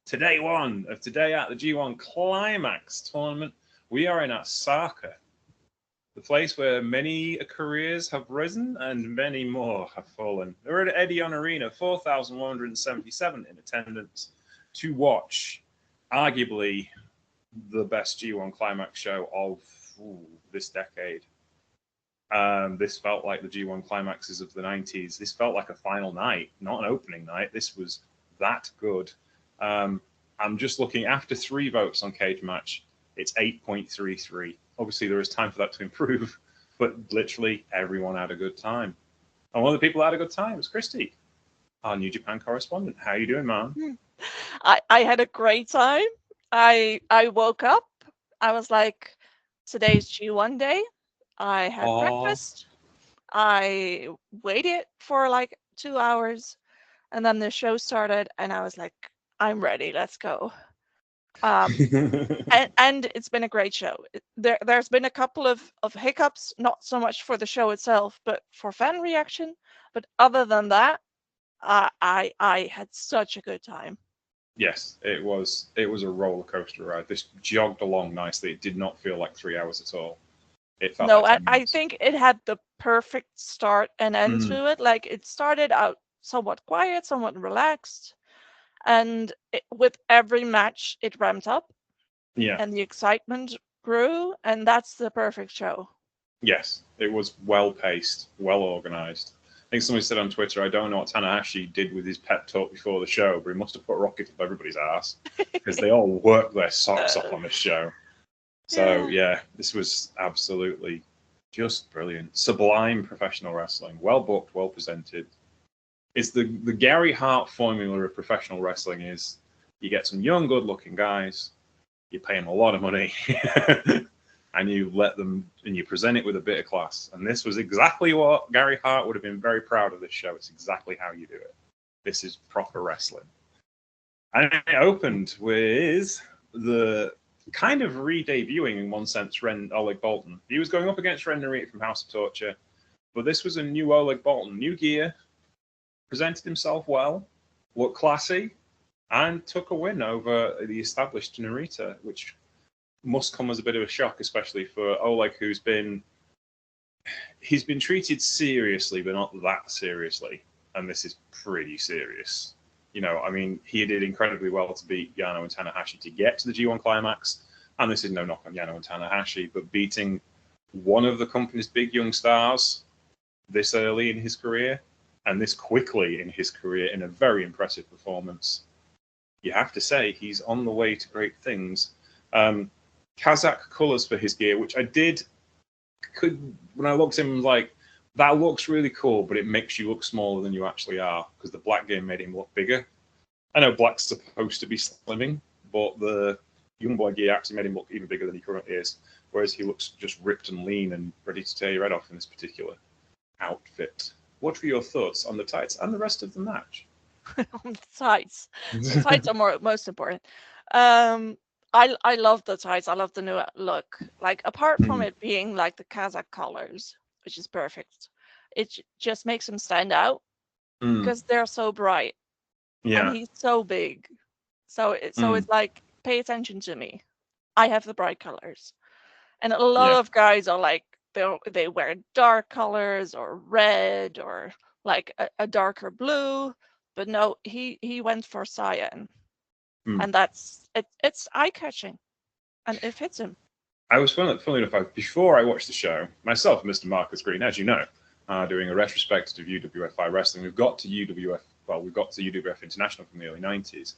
Today one of today at the G1 Climax Tournament. We are in Osaka, the place where many careers have risen and many more have fallen. We're at Edion Arena, 4,177 in attendance to watch arguably the best G1 Climax show of this decade. This felt like the G1 Climaxes of the 90s. This felt like a final night, not an opening night. This was that good. I'm just looking after 3 votes on Cage Match. It's 8.33. Obviously, there is time for that to improve, but literally everyone had a good time. And one of the people that had a good time was Christy, our New Japan correspondent. How are you doing, man? I had a great time. I woke up. I was like, today's G1 day. I had breakfast. I waited for like 2 hours, and then the show started, and I was like, I'm ready. Let's go. And it's been a great show. There's been a couple of hiccups, not so much for the show itself, but for fan reaction. But other than that, I had such a good time. Yes, it was a roller coaster ride. This jogged along nicely. It did not feel like 3 hours at all. It felt No, like 10 I minutes. think it had the perfect start and end to it. Like, it started out somewhat quiet, somewhat relaxed, and with every match it ramped up. Yeah. And the excitement grew, and that's the perfect show. Yes, it was well paced, well organized. I think somebody said on Twitter, I don't know what Tanahashi did with his pep talk before the show, but he must have put a rocket up everybody's ass because they all worked their socks off on this show. So yeah, this was absolutely just brilliant. Sublime professional wrestling, well booked, well presented. It's the Gary Hart formula of professional wrestling is you get some young, good-looking guys, you pay them a lot of money, and you let them, and you present it with a bit of class. And this was exactly what Gary Hart would have been very proud of this show. It's exactly how you do it. This is proper wrestling. And it opened with the kind of re-debuting, in one sense, Oleg Boltin. He was going up against Ren Narita from House of Torture, but this was a new Oleg Boltin, new gear, presented himself well, looked classy, and took a win over the established Narita, which must come as a bit of a shock, especially for Oleg, he's been treated seriously, but not that seriously. And this is pretty serious. You know, I mean, he did incredibly well to beat Yano and Tanahashi to get to the G1 Climax. And this is no knock on Yano and Tanahashi, but beating one of the company's big young stars this early in his career and this quickly in his career in a very impressive performance, you have to say he's on the way to great things. Kazakh colours for his gear, which when I looked at him, like, that looks really cool, but it makes you look smaller than you actually are because the black gear made him look bigger. I know black's supposed to be slimming, but the young boy gear actually made him look even bigger than he currently is, whereas he looks just ripped and lean and ready to tear your head off in this particular outfit. What were your thoughts on the tights and the rest of the match? The tights. The tights are most important. I love the tights. I love the new look. Like, apart from it being like the Kazakh colors, which is perfect, it just makes him stand out because they're so bright. Yeah. And he's so big. So it's like, pay attention to me. I have the bright colors. And a lot of guys are like, they wear dark colors or red or like a darker blue. But no, he went for cyan. And it's eye-catching. And it fits him. I was funny enough, before I watched the show, myself and Mr. Marcus Green, as you know, doing a retrospective of UWFI wrestling. We've got to UWF International from the early 90s.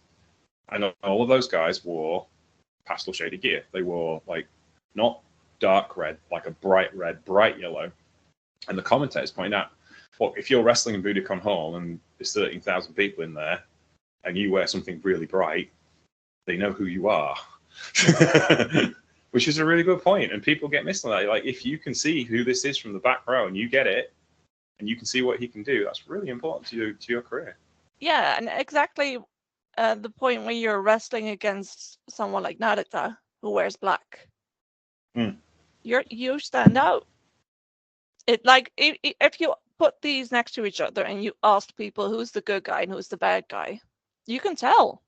And all of those guys wore pastel shaded gear. They wore, like, not dark red, like a bright red, bright yellow. And the commentators point out, look, if you're wrestling in Budokan Hall and there's 13,000 people in there and you wear something really bright, they know who you are. Which is a really good point. And people get missed on that. Like, if you can see who this is from the back row and you get it and you can see what he can do, that's really important to your career. Yeah, and exactly the point where you're wrestling against someone like Narita who wears black. You stand out. It, like, if you put these next to each other and you ask people who's the good guy and who's the bad guy, you can tell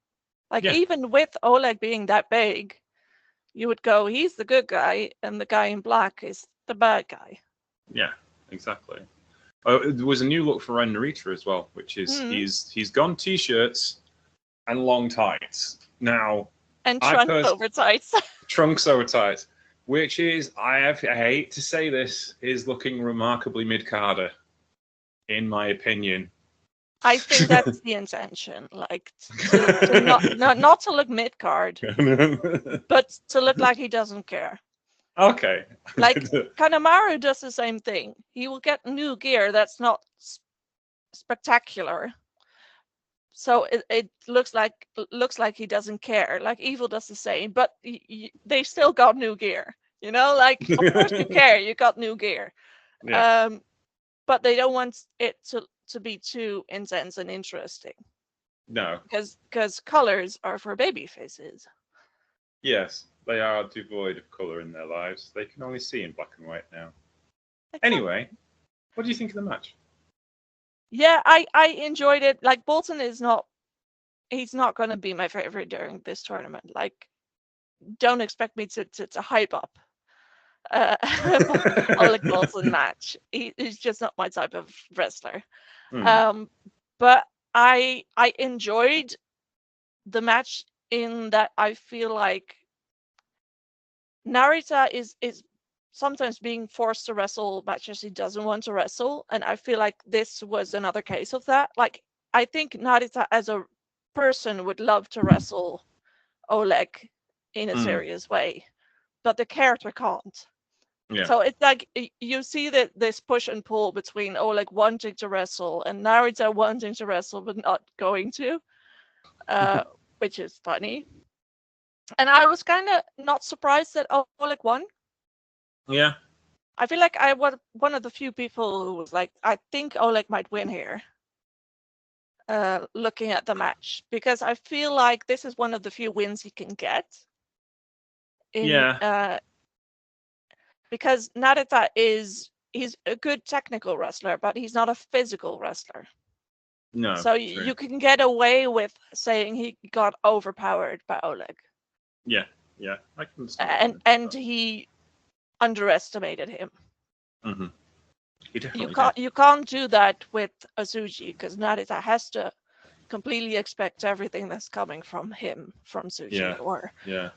Like, even with Oleg being that big, you would go, he's the good guy, and the guy in black is the bad guy. Yeah, exactly. There was a new look for Ren Narita as well, which is he's gone t-shirts and long tights now, and trunks over tights. Trunks over tights, which is I hate to say this, is looking remarkably mid-carder, in my opinion. I think that's the intention, like to not to look mid-card, but to look like he doesn't care. Okay. Like Kanemaru does the same thing. He will get new gear that's not spectacular, so it looks like he doesn't care. Like Evil does the same, but they still got new gear. You know, like of course you care. You got new gear, but they don't want it to be too intense and interesting. No, because colors are for baby faces. Yes, they are devoid of colour in their lives. They can only see in black and white now. Exactly. Anyway, what do you think of the match? Yeah, I enjoyed it. Like, Bolton he's not going to be my favorite during this tournament. Like, don't expect me to hype up Oleg Bolton match. He's just not my type of wrestler. But I enjoyed the match in that I feel like Narita is sometimes being forced to wrestle matches he doesn't want to wrestle, and I feel like this was another case of that. Like, I think Narita as a person would love to wrestle Oleg in a serious way, but the character can't. Yeah. So it's like you see that this push and pull between Oleg wanting to wrestle and Narita wanting to wrestle but not going to, which is funny. And I was kind of not surprised that Oleg won. Yeah. I feel like I was one of the few people who was like, I think Oleg might win here. Looking at the match, because I feel like this is one of the few wins he can get. Because Narita he's a good technical wrestler, but he's not a physical wrestler. No. So you can get away with saying he got overpowered by Oleg. Yeah, I can understand. And he underestimated him. Mm-hmm. You can't do that with Azuchi, because Narita has to completely expect everything that's coming from him, from Suji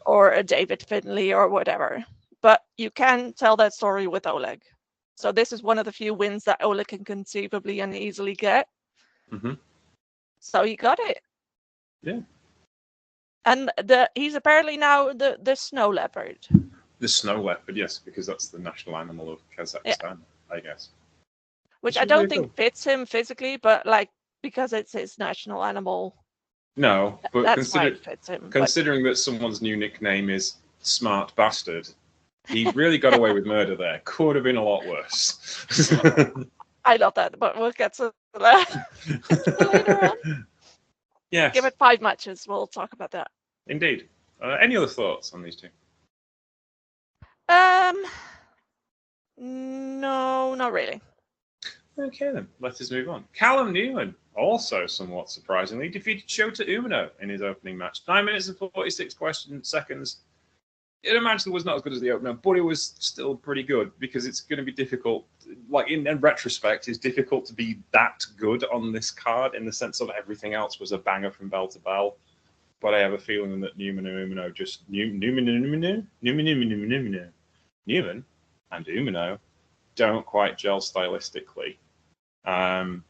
or a David Finlay or whatever. But you can tell that story with Oleg. So this is one of the few wins that Oleg can conceivably and easily get. Mm-hmm. So he got it. Yeah. And he's apparently now the snow leopard. The snow leopard, yes, because that's the national animal of Kazakhstan, I guess. Which I don't think fits him physically, but like, because it's his national animal. No, but that's why it fits him. Considering that someone's new nickname is Smart Bastard, he really got away with murder there. Could have been a lot worse. I love that, but we'll get to that later on. Yes. Give it 5 matches. We'll talk about that. Indeed. Any other thoughts on these two? No, not really. Okay then, let us move on. Callum Newman, also somewhat surprisingly, defeated Shota Umino in his opening match. 9 minutes and 46 seconds. In a match that was not as good as the opener, but it was still pretty good, because it's going to be difficult. Like, in retrospect, it's difficult to be that good on this card in the sense of everything else was a banger from bell to bell. But I have a feeling that Newman and Umino just Newman and Umino don't quite gel stylistically. And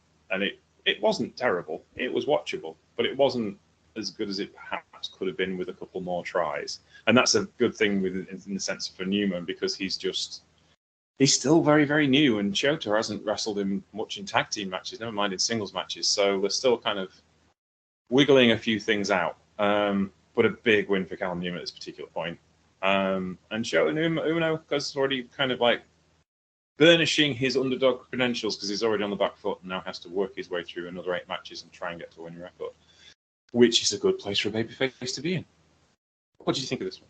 it wasn't terrible. It was watchable, but it wasn't as good as it perhaps could have been with a couple more tries. And that's a good thing in the sense for Newman, because he's still very, very new, and Shota hasn't wrestled him much in tag team matches, never mind in singles matches. So they're still kind of wiggling a few things out. But a big win for Callum Newman at this particular point. And Shota Umino has already kind of like burnishing his underdog credentials, because he's already on the back foot and now has to work his way through another 8 matches and try and get to a winning record, which is a good place for a babyface to be in. What do you think of this one?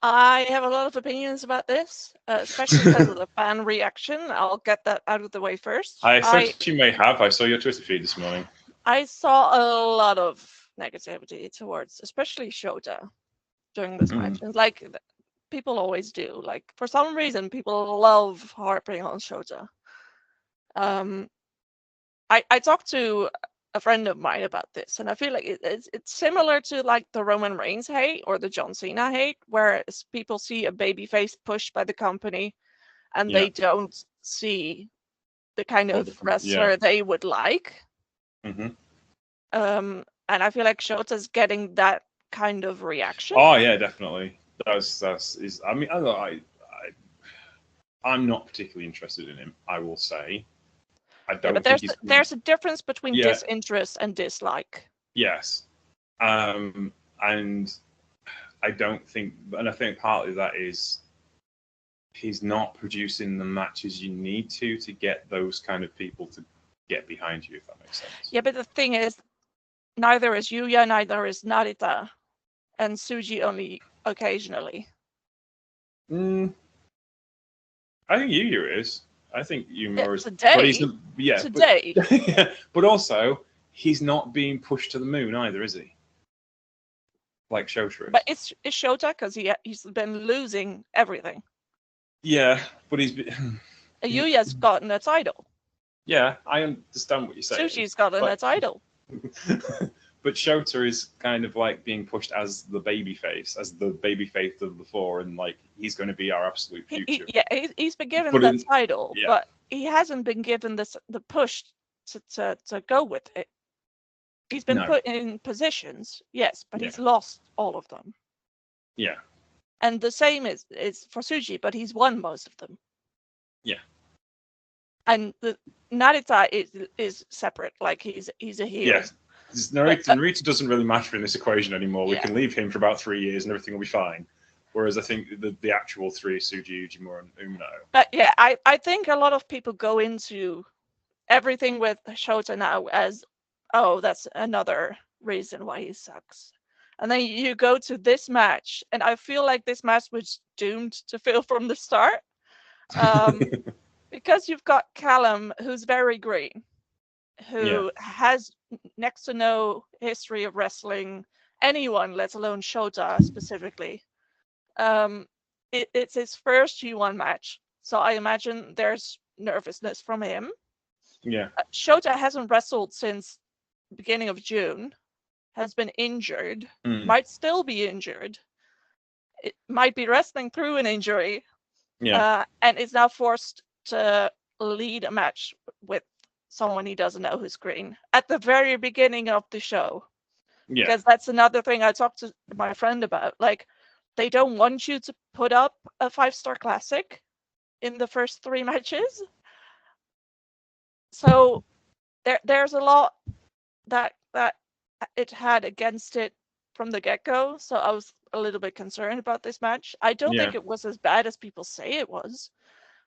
I have a lot of opinions about this, especially because of the fan reaction. I'll get that out of the way first. I thought you may have. I saw your Twitter feed this morning. I saw a lot of negativity towards, especially Shota, during this match. And like people always do. Like for some reason, people love harping on Shota. I talked to a friend of mine about this, and I feel like it's similar to like the Roman Reigns hate or the John Cena hate, where people see a babyface pushed by the company, and they don't see the kind of wrestler they would like. And I feel like Shota's getting that kind of reaction. Oh yeah, definitely. I mean, I'm not particularly interested in him, I will say. I don't but there's a difference between disinterest and dislike. Yes. And I don't think, and I think partly that is he's not producing the matches you need to get those kind of people to get behind you, if that makes sense. Yeah, but the thing is, neither is Yuya, neither is Narita, and Tsuji only occasionally. I think Yuya is. I think Yuya is. Today. But also, he's not being pushed to the moon either, is he? Like Shota is. But it's Shota because he's been losing everything. Yeah, but he's been... Yuya's gotten a title. Yeah, I understand what you're saying. Tsuji's gotten a title. But Shota is kind of like being pushed as the babyface of the four, and like he's going to be our absolute future. He's been given the title, but he hasn't been given the push to go with it. He's been put in positions, yes, but he's lost all of them. Yeah. And the same is for Tsuji, but he's won most of them. Yeah. And the Narita is separate, like he's a heel. Yes. Narita doesn't really matter in this equation anymore. We can leave him for about 3 years and everything will be fine. Whereas I think the actual three, Tsuji, Ujimura, and Umino. But yeah, I think a lot of people go into everything with Shota now as, oh, that's another reason why he sucks. And then you go to this match, and I feel like this match was doomed to fail from the start. Because you've got Callum, who's very green, who has next to no history of wrestling anyone, let alone Shota specifically. It's his first G1 match, so I imagine there's nervousness from him. Yeah. Shota hasn't wrestled since the beginning of June, has been injured, might still be injured, it might be wrestling through an injury, and is now forced to lead a match with someone he doesn't know who's green at the very beginning of the show. Yeah. Because that's another thing I talked to my friend about. Like, they don't want you to put up a 5-star classic in the first 3 matches. So there's a lot that it had against it from the get-go. So I was a little bit concerned about this match. I don't think it was as bad as people say it was.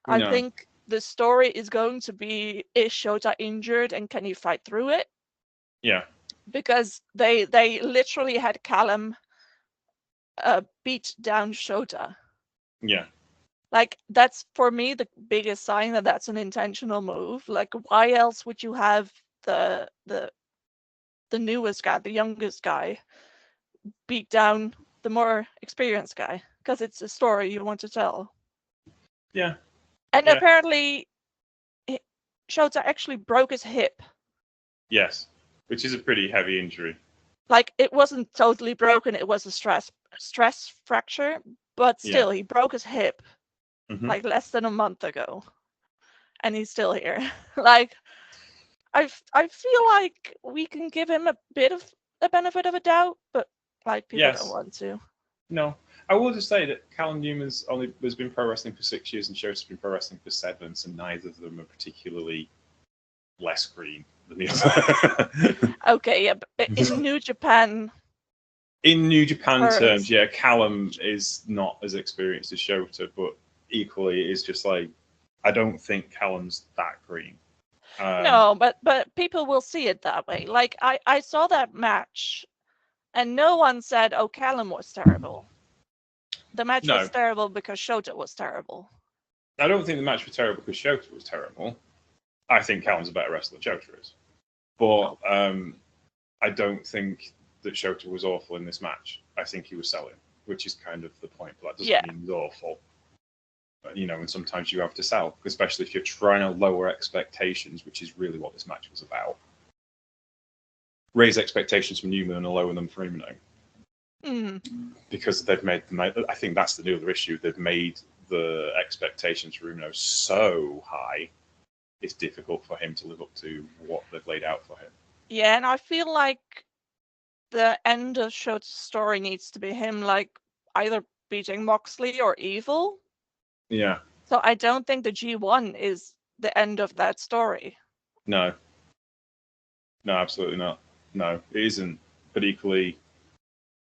No. I think the story is going to be, is Shota injured and can he fight through it? Yeah. Because they literally had Callum beat down Shota. Yeah. Like, that's for me the biggest sign that that's an intentional move. Like, why else would you have the newest guy, the youngest guy, beat down the more experienced guy? Because it's a story you want to tell. Yeah. And apparently, Shota actually broke his hip. Yes, which is a pretty heavy injury. Like, it wasn't totally broken; it was a stress fracture. But still, he broke his hip like less than a month ago, and he's still here. Like, I feel like we can give him a bit of a benefit of a doubt, but like people don't want to. No. I will just say that Callum Newman's has been pro wrestling for 6 years and Shota's been pro wrestling for 7, so neither of them are particularly less green than the other. Okay, yeah, but in New Japan. In New Japan terms, Callum is not as experienced as Shota, but equally is just like, I don't think Callum's that green. No, but people will see it that way. Like, I saw that match, and no one said, "Oh, Callum was terrible." The match was terrible because Shota was terrible. I don't think the match was terrible because Shota was terrible. I think Callum's a better wrestler than Shota is. But I don't think that Shota was awful in this match. I think he was selling, which is kind of the point. But that doesn't Yeah. mean he's awful. But, and sometimes you have to sell, especially if you're trying to lower expectations, which is really what this match was about. Raise expectations from Newman and lower them for Umino. Because they've made I think that's the other issue. They've made the expectations for Umino so high, it's difficult for him to live up to what they've laid out for him. Yeah, and I feel like the end of Shota's story needs to be him either beating Moxley or Evil. Yeah. So I don't think the G1 is the end of that story. No. No, absolutely not. No, it isn't. But equally,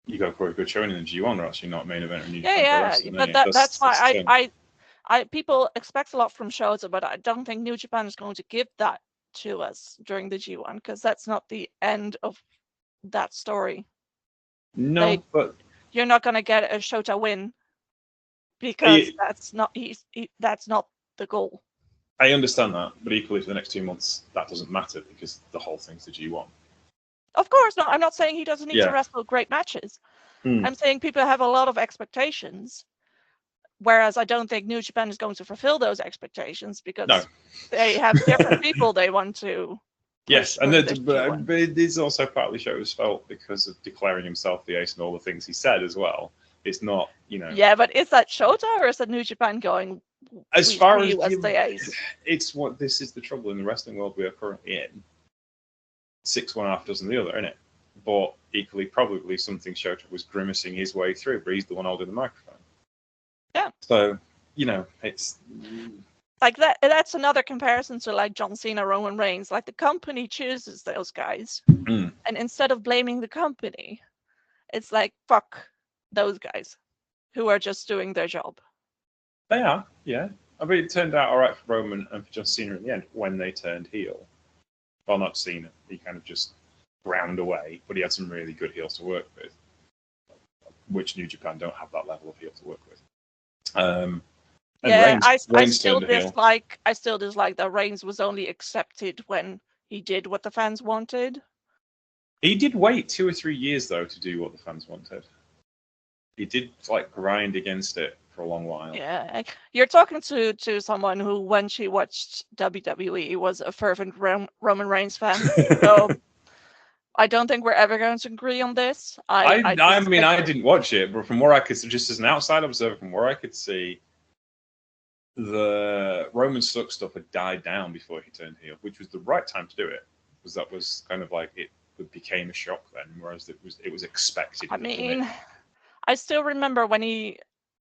you got quite a good showing in the G1, or else you're not main event. Yeah. But that's why I people expect a lot from Shota, but I don't think New Japan is going to give that to us during the G1 because that's not the end of that story. No, but you're not going to get a Shota win because that's not that's not the goal. I understand that, but equally for the next 2 months, that doesn't matter because the whole thing's the G1. Of course not. I'm not saying he doesn't need to wrestle great matches. I'm saying people have a lot of expectations, whereas I don't think New Japan is going to fulfill those expectations because they have different people they want to. Yes, but it is also partly Shota's fault because of declaring himself the ace and all the things he said as well. It's not, Yeah, but is that Shota or is that New Japan going? As far as the ace? It's what this is the trouble in the wrestling world we are currently in. 6 one half dozen the other, isn't it? But equally, probably something Shota was grimacing his way through, but he's the one holding the microphone. Yeah. So it's like that. That's another comparison to John Cena, Roman Reigns. Like the company chooses those guys, and instead of blaming the company, it's like fuck those guys who are just doing their job. They are, yeah. I mean, it turned out all right for Roman and for John Cena in the end when they turned heel. Well, not Cena. He kind of just ground away, but he had some really good heels to work with, which New Japan don't have that level of heel to work with. I still dislike that Reigns was only accepted when he did what the fans wanted. He did wait 2 or 3 years though to do what the fans wanted. He did grind against it for a long while. Yeah, you're talking to someone who, when she watched WWE, was a fervent Roman Reigns fan. So I don't think we're ever going to agree on this. I didn't watch it, but from where I could, just as an outside observer, from where I could see, the Roman Suck stuff had died down before he turned heel, which was the right time to do it, because that was kind of it became a shock then, whereas it was expected. I mean, I still remember when he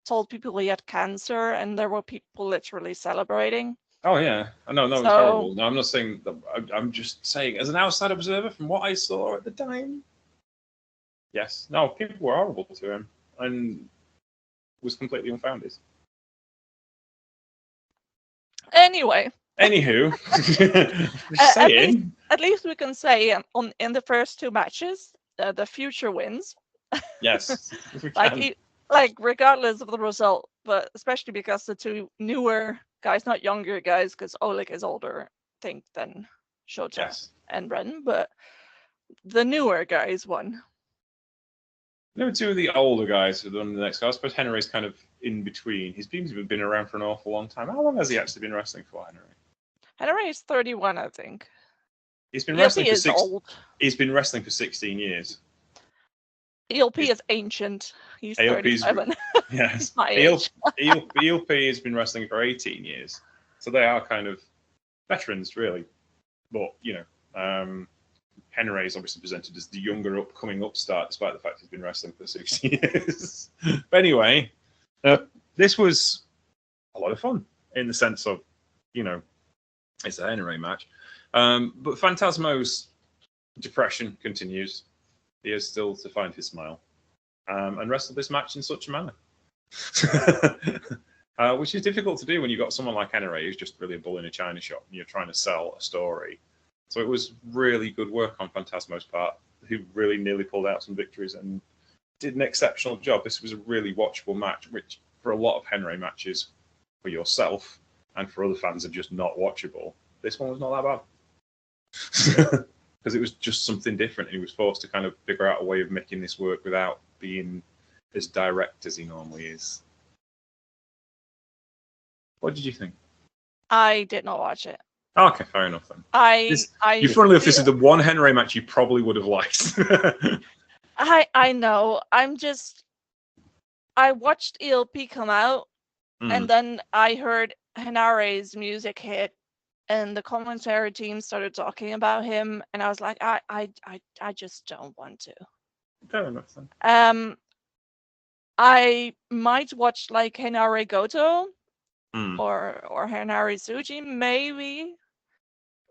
told people he had cancer, and there were people literally celebrating. Oh yeah, I know, no, it's horrible. No, I'm not saying that. I'm just saying, as an outside observer, from what I saw at the time, yes, no, people were horrible to him, and was completely unfounded. Anyway. Anywho, at least we can say in the first 2 matches, the future wins. Yes, regardless of the result, but especially because the 2 newer guys, not younger guys, because Oleg is older, I think, than Shota and Ren, but the newer guys won. There were 2 of the older guys who done the next guy. I suppose Henry's kind of in between. He's been around for an awful long time. How long has he actually been wrestling for, Henry? Henry is 31, I think. He's been wrestling He's been wrestling for 16 years. ELP is ancient. He's 37. Yes. ELP has been wrestling for 18 years. So they are kind of veterans, really. But, Henry is obviously presented as the younger upcoming upstart, despite the fact he's been wrestling for 60 years. But anyway, this was a lot of fun in the sense of, it's a Henry match. But Phantasmo's depression continues. He is still to find his smile and wrestle this match in such a manner. Which is difficult to do when you've got someone like Henry who's just really a bull in a china shop and you're trying to sell a story. So it was really good work on Phantasmo's part, who really nearly pulled out some victories and did an exceptional job. This was a really watchable match, which for a lot of Henry matches, for yourself and for other fans, are just not watchable. This one was not that bad. because it was just something different, and he was forced to kind of figure out a way of making this work without being as direct as he normally is. What did you think? I did not watch it. Okay, fair enough then. If this is the one Henry match you probably would have liked. I know. I watched ELP come out, and then I heard Henare's music hit, and the commentary team started talking about him, and I was like, I just don't want to. Fair enough then. I might watch like Henare Goto or Henare Tsuji, maybe.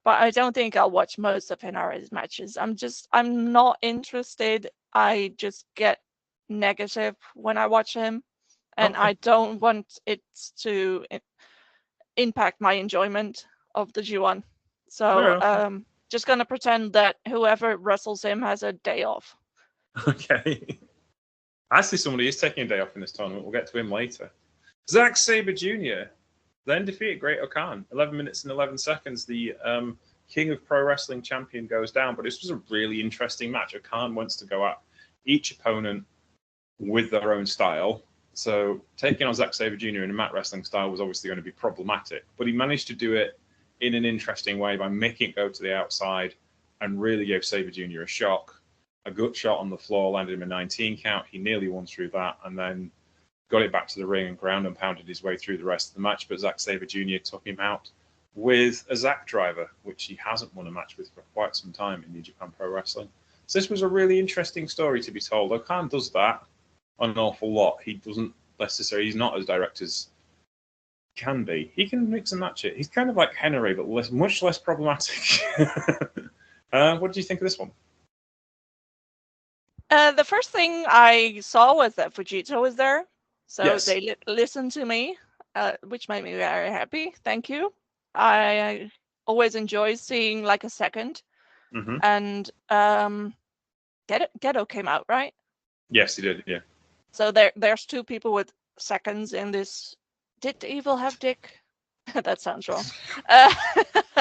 But I don't think I'll watch most of Henare's matches. I'm not interested. I just get negative when I watch him, and I don't want it to impact my enjoyment of the G1. So just gonna pretend that whoever wrestles him has a day off. Okay. Actually, somebody is taking a day off in this tournament. We'll get to him later. Zack Sabre Jr. then defeated Great-O-Khan. 11 minutes and 11 seconds. The King of Pro Wrestling champion goes down, but this was a really interesting match. O-Khan wants to go at each opponent with their own style. So taking on Zack Sabre Jr. in a mat wrestling style was obviously going to be problematic, but he managed to do it in an interesting way by making it go to the outside and really gave Sabre Jr. a shock. A gut shot on the floor landed him a 19 count. He nearly won through that and then got it back to the ring and ground and pounded his way through the rest of the match. But Zack Sabre Jr. took him out with a Zack driver, which he hasn't won a match with for quite some time in New Japan Pro Wrestling. So this was a really interesting story to be told. O-Khan does that an awful lot. He doesn't necessarily, he's not as direct as can be. He can mix and match it. He's kind of like Henry, but much less problematic. What do you think of this one? The first thing I saw was that Fujita was there. So yes. They listened to me, which made me very happy. Thank you. I always enjoy seeing like a second. And Gedo came out, right? Yes, he did, yeah. So there's two people with seconds in this. Did Evil have Dick? That sounds wrong.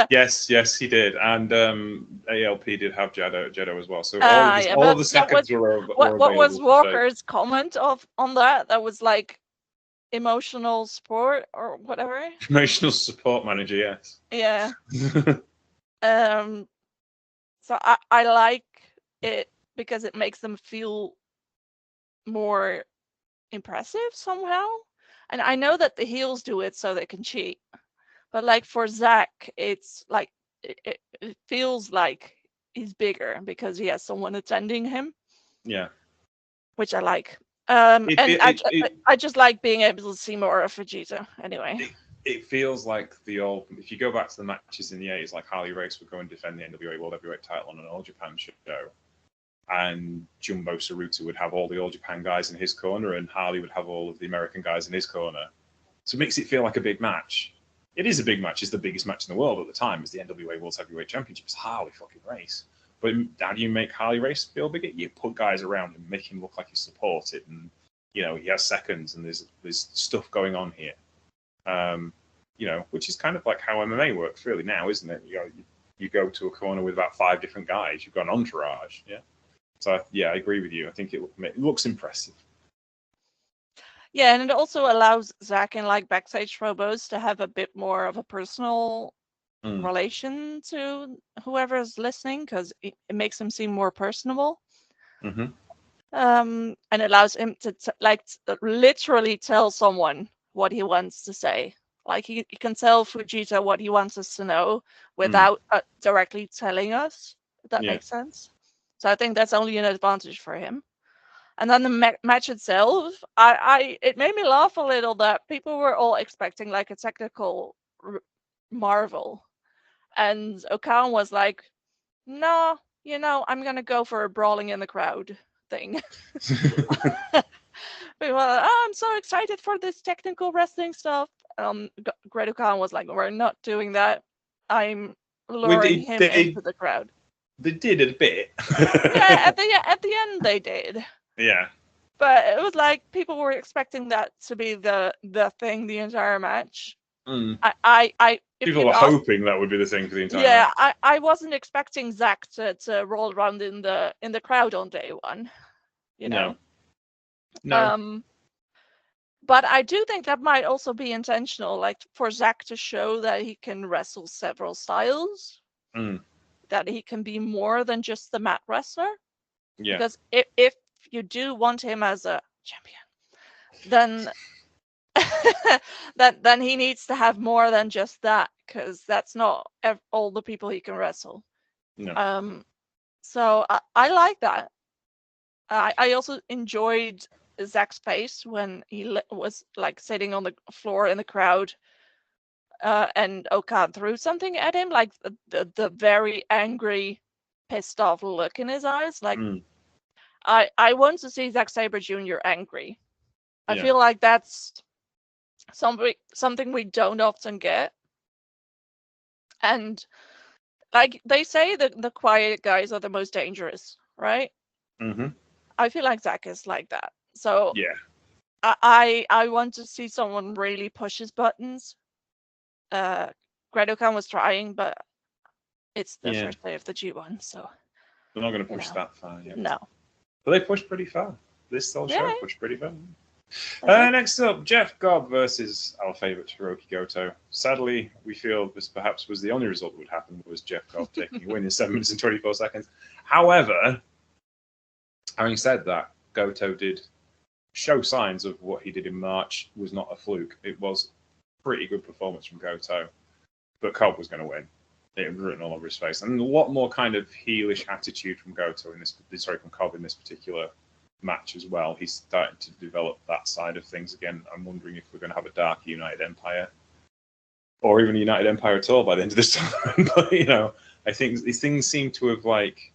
Yes, he did. And ALP did have Gedo as well. So all of the seconds were available. What was Walker's comment on that? That was like emotional support or whatever. Emotional support manager, yes. Yeah. So I like it because it makes them feel more impressive somehow. And I know that the heels do it so they can cheat. But like for Zack, it's like it feels like he's bigger because he has someone attending him. Yeah. Which I like. I just like being able to see more of Vegeta anyway. It feels like the old, if you go back to the matches in the 80s, like Harley Race would go and defend the NWA World Heavyweight title on an All Japan show. And Jumbo Tsuruta would have all the All Japan guys in his corner, and Harley would have all of the American guys in his corner. So it makes it feel like a big match. It is a big match. It's the biggest match in the world at the time. It's the NWA World Heavyweight Championship. It's Harley fucking Race. But how do you make Harley Race feel bigger? You put guys around him, make him look like he's supported, and he has seconds, and there's stuff going on here. Which is kind of like how MMA works really now, isn't it? You go to a corner with about 5 different guys. You've got an entourage, yeah. So yeah, I agree with you. I think it looks impressive. Yeah, and it also allows Zack in like backstage promos to have a bit more of a personal relation to whoever's listening, because it makes him seem more personable. And it allows him to literally tell someone what he wants to say. Like he can tell Fujita what he wants us to know without directly telling us. If that makes sense. So I think that's only an advantage for him. And then the match itself, it made me laugh a little that people were all expecting like a technical marvel. And O-Khan was like, no, I'm going to go for a brawling in the crowd thing. People were like, I'm so excited for this technical wrestling stuff. Great-O-Khan was like, we're not doing that. I'm luring him into the crowd. They did a bit. Yeah, at the end they did. Yeah. But it was like people were expecting that to be the thing the entire match. If People you'd were asked, hoping that would be the thing for the entire yeah, match. I wasn't expecting Zach to roll around in the crowd on day one, you know. No. But I do think that might also be intentional, like for Zach to show that he can wrestle several styles, that he can be more than just the mat wrestler. Yeah. Because if you do want him as a champion, then then he needs to have more than just that, because that's not all the people he can wrestle. No. So I like that. I also enjoyed Zach's face when he was like sitting on the floor in the crowd, and Okan threw something at him, like the very angry, pissed off look in his eyes. Like I want to see Zack Sabre Jr. angry. I feel like that's something we don't often get. And like they say that the quiet guys are the most dangerous, right? I feel like Zack is like that. So Yeah. I want to see someone really push his buttons. Great-O-Khan was trying, but it's the first day of the G1, so they're not going to push that far yet. No. But they pushed pretty far. This whole show pushed pretty far. Next up, Jeff Cobb versus our favourite Hiroki Goto. Sadly, we feel this perhaps was the only result that would happen, was Jeff Cobb taking a win in 7 minutes and 24 seconds. However, having said that, Goto did show signs of what he did in March was not a fluke. It was a pretty good performance from Goto, but Cobb was going to win. It was written all over his face, and a lot more kind of heelish attitude from Goto from Cobb in this particular match as well. He's starting to develop that side of things again. I'm wondering if we're going to have a dark United Empire, or even a United Empire at all by the end of this time. But I think these things seem to have like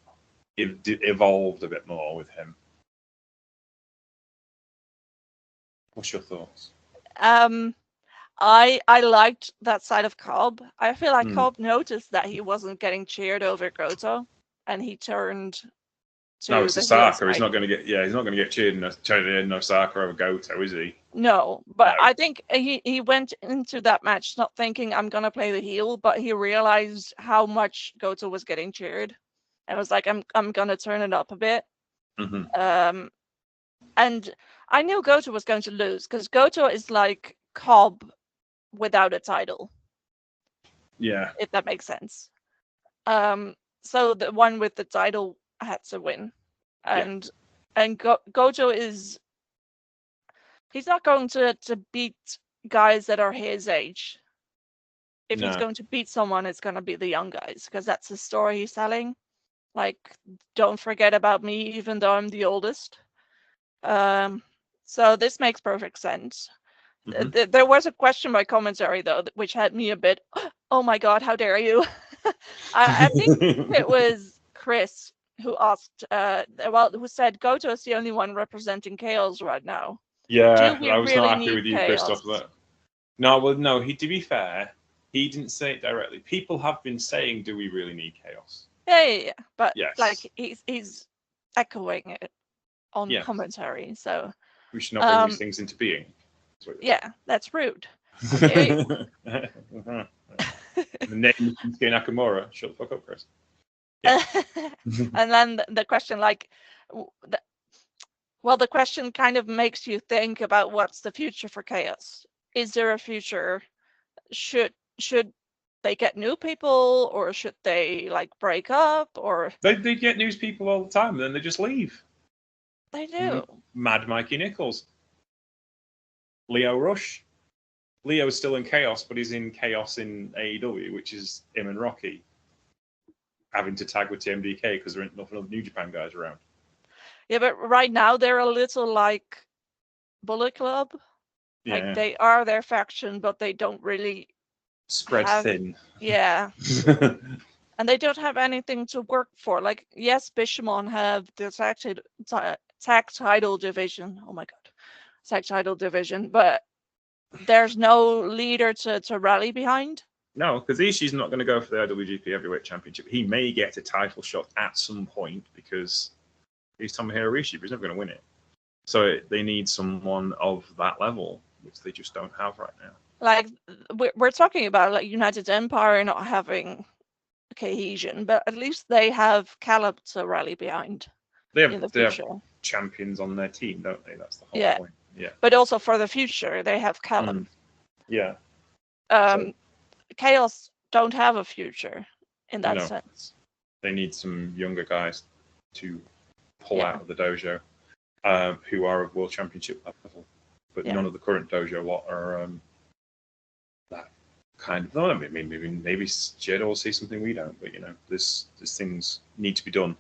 evolved a bit more with him. What's your thoughts? I liked that side of Cobb. I feel like Cobb noticed that he wasn't getting cheered over Goto, and he turned to no, it's Osaka. He's not going to get he's not going to get cheered in Osaka over Goto, is he? No, but I think he went into that match not thinking I'm gonna play the heel, but he realized how much Goto was getting cheered, and was like, I'm gonna turn it up a bit. And I knew Goto was going to lose, because Goto is like Cobb without a title. Yeah. If that makes sense. So the one with the title had to win. And Goto is, he's not going to beat guys that are his age. If he's going to beat someone, it's going to be the young guys, because that's the story he's telling. Like, don't forget about me, even though I'm the oldest. So this makes perfect sense. There was a question by commentary, though, which had me a bit, oh my god, how dare you? I think it was Chris who asked, who said Goto is the only one representing Chaos right now. Yeah, I was not happy with you, Christoph. No, to be fair, he didn't say it directly. People have been saying, do we really need Chaos? Yeah. But like he's echoing it on commentary, so we should not bring these things into being. Yeah, that's rude. Okay. The name is Shinsuke Nakamura. Shut the fuck up, Chris. And then the question, like, the question kind of makes you think about what's the future for Chaos. Is there a future? Should they get new people, or should they like break up, or they get new people all the time, and then they just leave. They do. Mad Mikey Nichols, Leo Rush. Leo's still in Chaos, but he's in Chaos in AEW, which is him and Rocky having to tag with TMDK because there ain't nothing other New Japan guys around. Yeah, but right now they're a little like Bullet Club. Yeah. Like they are their faction, but they don't really spread thin. Yeah. And they don't have anything to work for. Like, yes, Bishamon have the tag title division. Oh my god. Tag title division, but there's no leader to rally behind. No, because Ishii's not going to go for the IWGP Heavyweight Championship. He may get a title shot at some point because he's Tomohiro Ishii, but he's never going to win it. So they need someone of that level, which they just don't have right now. Like, we're talking about like United Empire not having cohesion, but at least they have Caleb to rally behind in the They have future. champions on their team, don't they? That's the whole point. Yeah. But also for the future, they have Caleb. Yeah. Chaos don't have a future in that sense. They need some younger guys to pull out of the dojo, who are of world championship level. But none of the current dojo lot are that kind of. No, I mean, maybe Jed will see something we don't. But these things need to be done.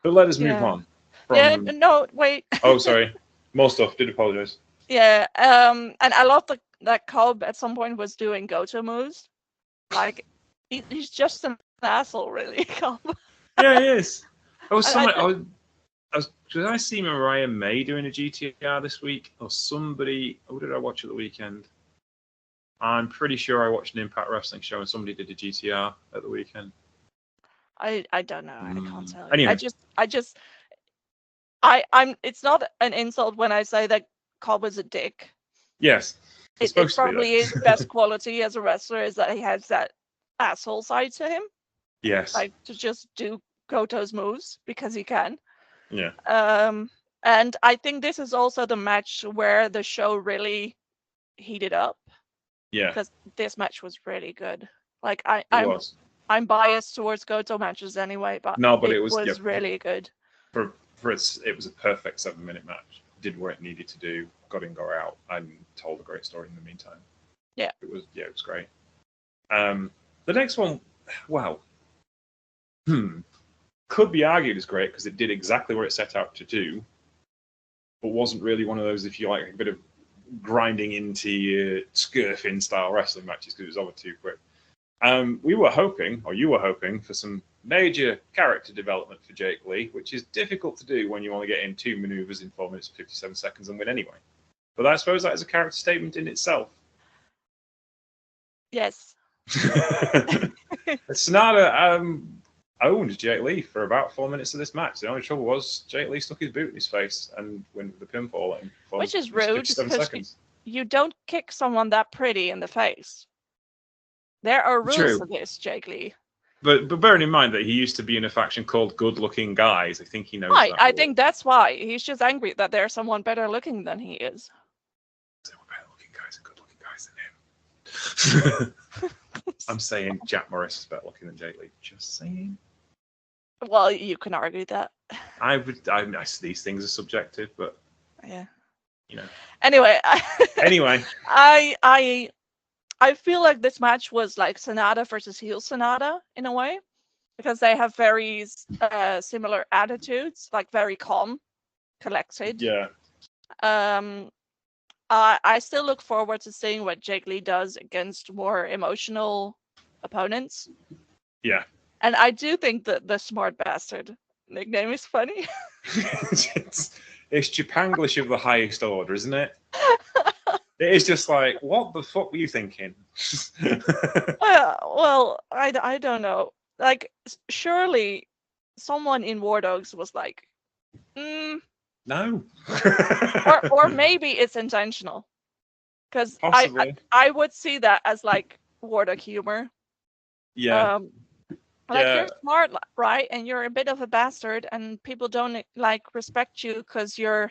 But let us move on. No, wait. Oh, sorry. More stuff. Did apologize. Yeah. And I love that Cobb at some point was doing go-to moves. Like he's just an asshole, really, Cobb. Yeah, he is. Did I see Mariah May doing a GTR this week, or somebody? Who did I watch at the weekend? I'm pretty sure I watched an Impact Wrestling show and somebody did a GTR at the weekend. I don't know. I can't tell. Anyway. I'm. It's not an insult when I say that Cobb is a dick. Yes. It probably is best quality as a wrestler is that he has that asshole side to him. Yes. Like to just do Goto's moves because he can. Yeah. And I think this is also the match where the show really heated up. Yeah. Because this match was really good. Like I'm biased towards Goto matches anyway, but it was really good. It was a perfect 7-minute match. Did what it needed to do, got in, got out, and told a great story in the meantime. Yeah. It was great. The next one, wow. Could be argued as great because it did exactly what it set out to do, but wasn't really one of those, if you like, a bit of grinding into your scurfing style wrestling matches because it was over too quick. You were hoping for some major character development for Jake Lee, which is difficult to do when you want to get in 2 maneuvers in 4 minutes and 57 seconds and win anyway. But I suppose that is a character statement in itself. Yes. Sonata owned Jake Lee for about 4 minutes of this match. The only trouble was Jake Lee stuck his boot in his face and went with the pinfall. Which is rude because you don't kick someone that pretty in the face. There are rules for this, Jake Lee. But bearing in mind that he used to be in a faction called Good Looking Guys, I think he knows that. I think that's why. He's just angry that there's someone better looking than he is. There were better looking guys and good looking guys than him. I'm saying Jack Morris is better looking than Jake Lee. Just saying. Well, you can argue that. These things are subjective, but yeah. Anyway. I feel like this match was like Sonata versus heel Sonata in a way, because they have very similar attitudes, like very calm, collected. Yeah. I still look forward to seeing what Jake Lee does against more emotional opponents. Yeah. And I do think that the Smart Bastard nickname is funny. It's Japanglish of the highest order, isn't it? It is just like, what the fuck were you thinking? Well, I don't know. Like, surely someone in War Dogs was like, no. or maybe it's intentional. Because I would see that as like War Dog humor. Yeah. You're smart, right? And you're a bit of a bastard, and people don't respect you because you're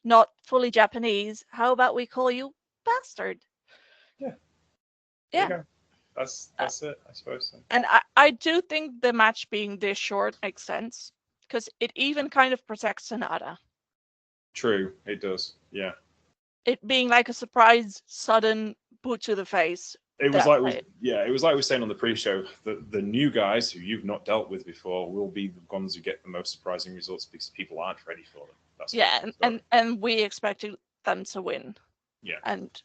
not fully Japanese. How about we call you bastard? Yeah. Yeah. That's it, I suppose so. And I do think the match being this short makes sense because it even kind of protects Sonata. True, it does. Yeah. It being like a surprise, sudden boot to the face. It was like we were saying on the pre-show that the new guys who you've not dealt with before will be the ones who get the most surprising results because people aren't ready for them. And we expected them to win. Yeah. And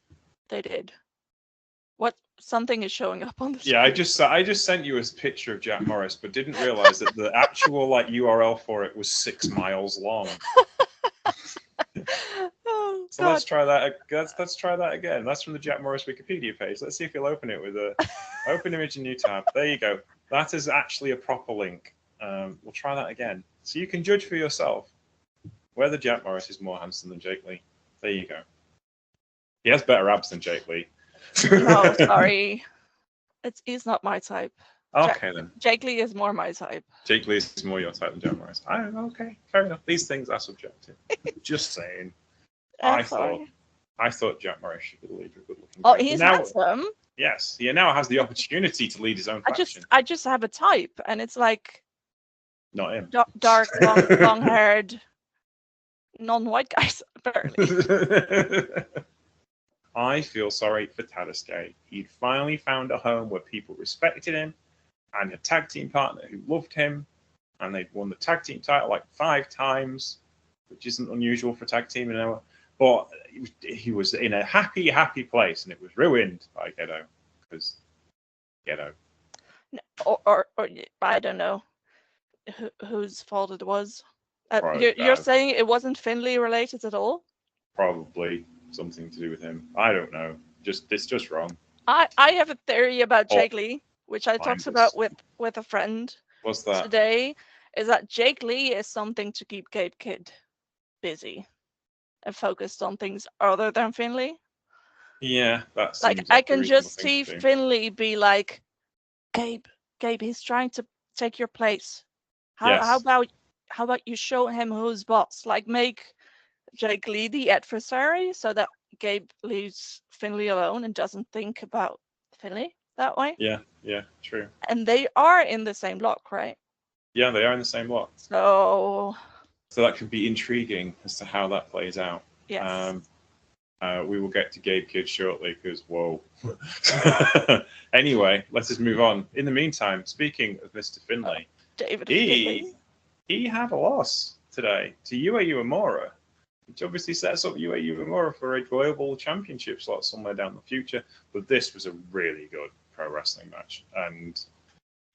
they did. What something is showing up on the screen. Yeah, I just sent you a picture of Jack Morris, but didn't realize that the actual URL for it was 6 miles long. So let's try that. Let's try that again. That's from the Jack Morris Wikipedia page. Let's see if he'll open it with a open image and new tab. There you go. That is actually a proper link. We'll try that again, so you can judge for yourself whether Jack Morris is more handsome than Jake Lee. There you go. He has better abs than Jake Lee. No, sorry. It's not my type. Okay then. Jake Lee is more my type. Jake Lee is more your type than Jack Morris. Okay, fair enough. These things are subjective. Just saying. I thought Jack Morris should be the leader of Good Looking Oh, Guys. he's now, handsome. yes, he now has the opportunity to lead his own faction. I just have a type, and it's like not him. Dark, long-haired, non-white guys, apparently. I feel sorry for Tadasuke. He'd finally found a home where people respected him and a tag team partner who loved him, and they'd won the tag team title like 5 times, which isn't unusual for a tag team, but he was in a happy place, and it was ruined by Gedo, because Gedo. Or I don't know whose fault it was. Right, you're saying it wasn't Finley related at all? Probably something to do with him. I don't know. It's just wrong. I have a theory about Jake Lee, which I talked about with a friend. What's that? Today, is that Jake Lee is something to keep Gabe Kidd busy and focused on things other than Finley. Yeah, that seems like I can just see Finley be like, Gabe, he's trying to take your place. How about you show him who's boss? Like, make Jake Lee the adversary so that Gabe leaves Finley alone and doesn't think about Finley that way. Yeah, true. And they are in the same block, right? Yeah, they are in the same block. So that could be intriguing as to how that plays out. Yes. We will get to Gabe Kidd shortly, because whoa. Anyway, let's just move on. In the meantime, speaking of Mr. Finley, he had a loss today to Yue Uemura, which obviously sets up Yue Uemura for a global championship slot somewhere down the future. But this was a really good pro wrestling match, and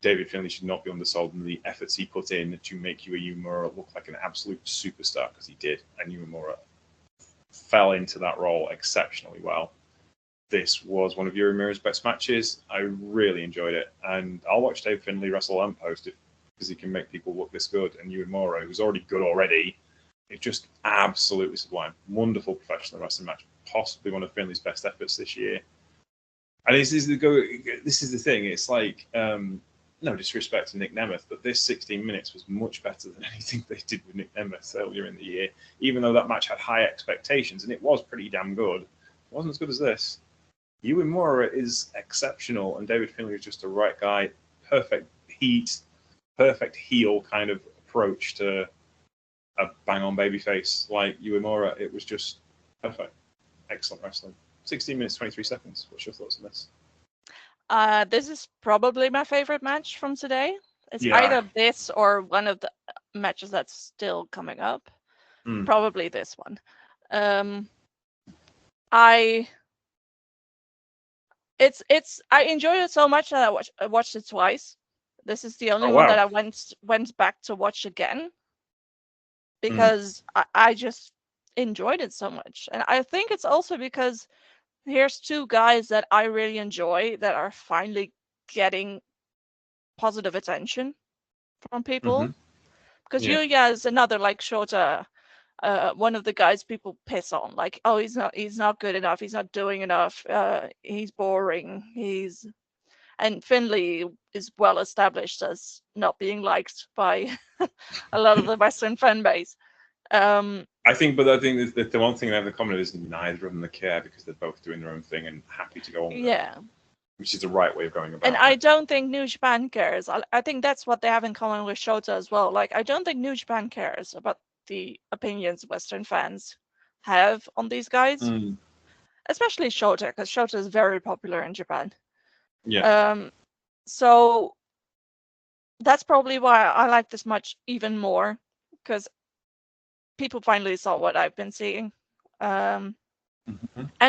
David Finley should not be undersold in the efforts he put in to make Yue Uemura look like an absolute superstar, because he did, and Uemura fell into that role exceptionally well. This was one of Uemura's best matches. I really enjoyed it, and I'll watch Dave Finley wrestle on post because he can make people look this good. And Uemura, who's already good already, it's just absolutely sublime. Wonderful professional wrestling match, possibly one of Finley's best efforts this year. And this is the thing. It's like, no disrespect to Nick Nemeth, but this 16 minutes was much better than anything they did with Nick Nemeth earlier in the year. Even though that match had high expectations, and it was pretty damn good, it wasn't as good as this. Uemura is exceptional, and David Finley is just the right guy. Perfect heat, perfect heel kind of approach to a bang-on babyface like Uemura. It was just perfect. Excellent wrestling. 16 minutes, 23 seconds. What's your thoughts on this? This is probably my favorite match from today. It's either this or one of the matches that's still coming up. Probably this one. I enjoyed it so much that I watched it twice. This is the only one that I went back to watch again, because I just enjoyed it so much. And I think it's also because here's 2 guys that I really enjoy that are finally getting positive attention from people. Because Yuya is another, like, Shota, one of the guys people piss on. Like, oh, he's not good enough. He's not doing enough. He's boring. And Finley is well established as not being liked by a lot of the Western fan base. I think that the one thing they have in common is neither of them care, because they're both doing their own thing and happy to go on with it, which is the right way of going about it. And I don't think New Japan cares. I think that's what they have in common with Shota as well. Like, I don't think New Japan cares about the opinions Western fans have on these guys, especially Shota, because Shota is very popular in Japan. So that's probably why I like this much even more, because people finally saw what I've been seeing. And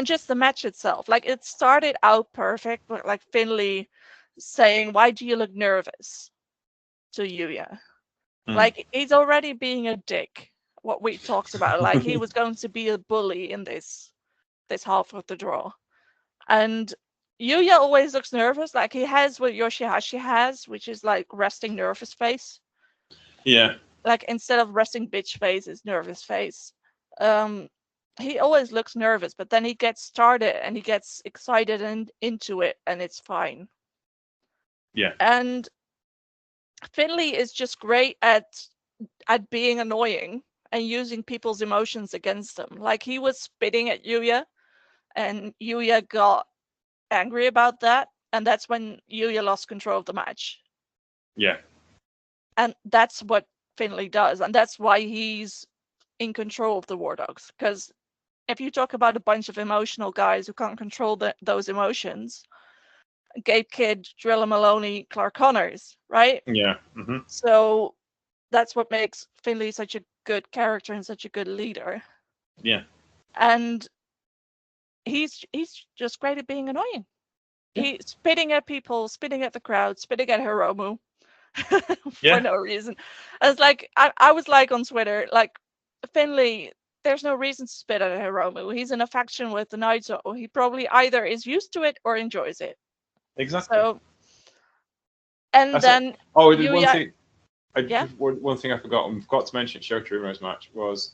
just the match itself, like, it started out perfect, but like Finley saying, "Why do you look nervous?" to Yuya. Like, he's already being a dick. What we talked about, like, he was going to be a bully in this half of the draw, and Yuya always looks nervous, like he has what Yoshihashi has, which is like resting nervous face. Yeah. Like, instead of resting bitch face, is nervous face. he always looks nervous, but then he gets started and he gets excited and into it, and it's fine. Yeah. And Finley is just great at being annoying and using people's emotions against them. Like, he was spitting at Yuya, and Yuya got angry about that, and that's when Yuya lost control of the match. Yeah. And that's what Finley does, and that's why he's in control of the War Dogs. Because if you talk about a bunch of emotional guys who can't control those emotions, Gabe Kidd, Drilla Maloney, Clark Connors, right? Yeah. Mm-hmm. So that's what makes Finley such a good character and such a good leader. Yeah. And he's just great at being annoying. Yeah. He's spitting at people, spitting at the crowd, spitting at Hiromu Yeah. for no reason. I was like, I was like on Twitter, like, Finley, there's no reason to spit at Hiromu. He's in a faction with the Naito. He probably either is used to it or enjoys it. Exactly. So, and That's then it. Oh, I did you, one yeah, thing. yeah, One thing I forgot to mention Shota Umo's match was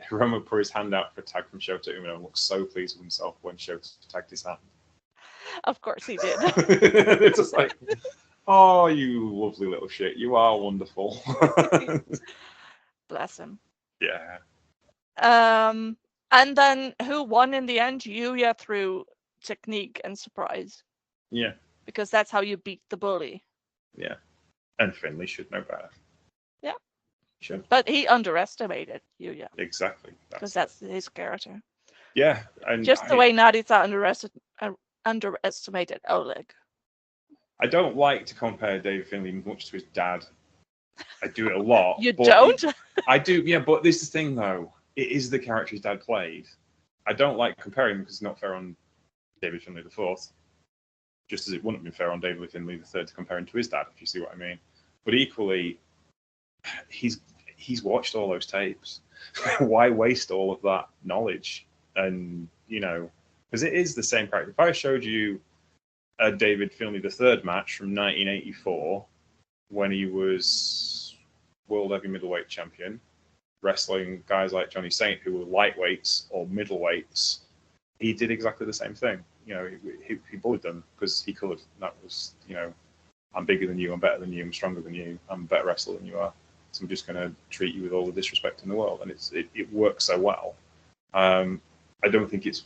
Hiromu put his hand out for a tag from Shota Umo and looked so pleased with himself when Shota tagged his hand. of course he did. It's just like, oh, you lovely little shit. You are wonderful. Bless him. Yeah. And then who won in the end? Yuya through technique and surprise. Yeah. Because that's how you beat the bully. Yeah. And Finley should know better. Yeah. Should. But he underestimated Yuya. Exactly. Because that's his character. Yeah. And just the way Narita underestimated Oleg. I don't like to compare David Finley much to his dad. I do it a lot. You don't? I do, yeah, but this is the thing, though. It is the character his dad played. I don't like comparing him because it's not fair on David Finley IV, just as it wouldn't have been fair on David Finley III to compare him to his dad, if you see what I mean. But equally, he's watched all those tapes. Why waste all of that knowledge? And, you know, because it is the same character. If I showed you a David Finley III match from 1984, when he was World Heavy Middleweight Champion, wrestling guys like Johnny Saint who were lightweights or middleweights, he did exactly the same thing. You know, he bullied them because he could. That was, you know, I'm bigger than you, I'm better than you, I'm stronger than you, I'm a better wrestler than you are. So I'm just going to treat you with all the disrespect in the world, and it works so well. I don't think it's,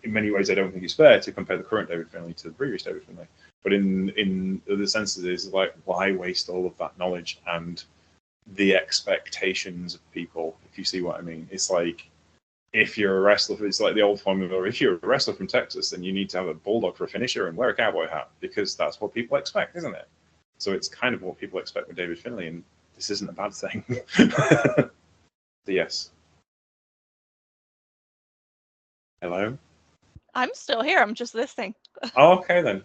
in many ways, I don't think it's fair to compare the current David Finley to the previous David Finley. But in other senses, it's like, why waste all of that knowledge and the expectations of people, if you see what I mean? It's like, if you're a wrestler, it's like the old formula, if you're a wrestler from Texas, then you need to have a bulldog for a finisher and wear a cowboy hat, because that's what people expect, isn't it? So it's kind of what people expect with David Finley, and this isn't a bad thing. So yes. Hello? I'm still here. I'm just listening. Oh, okay then.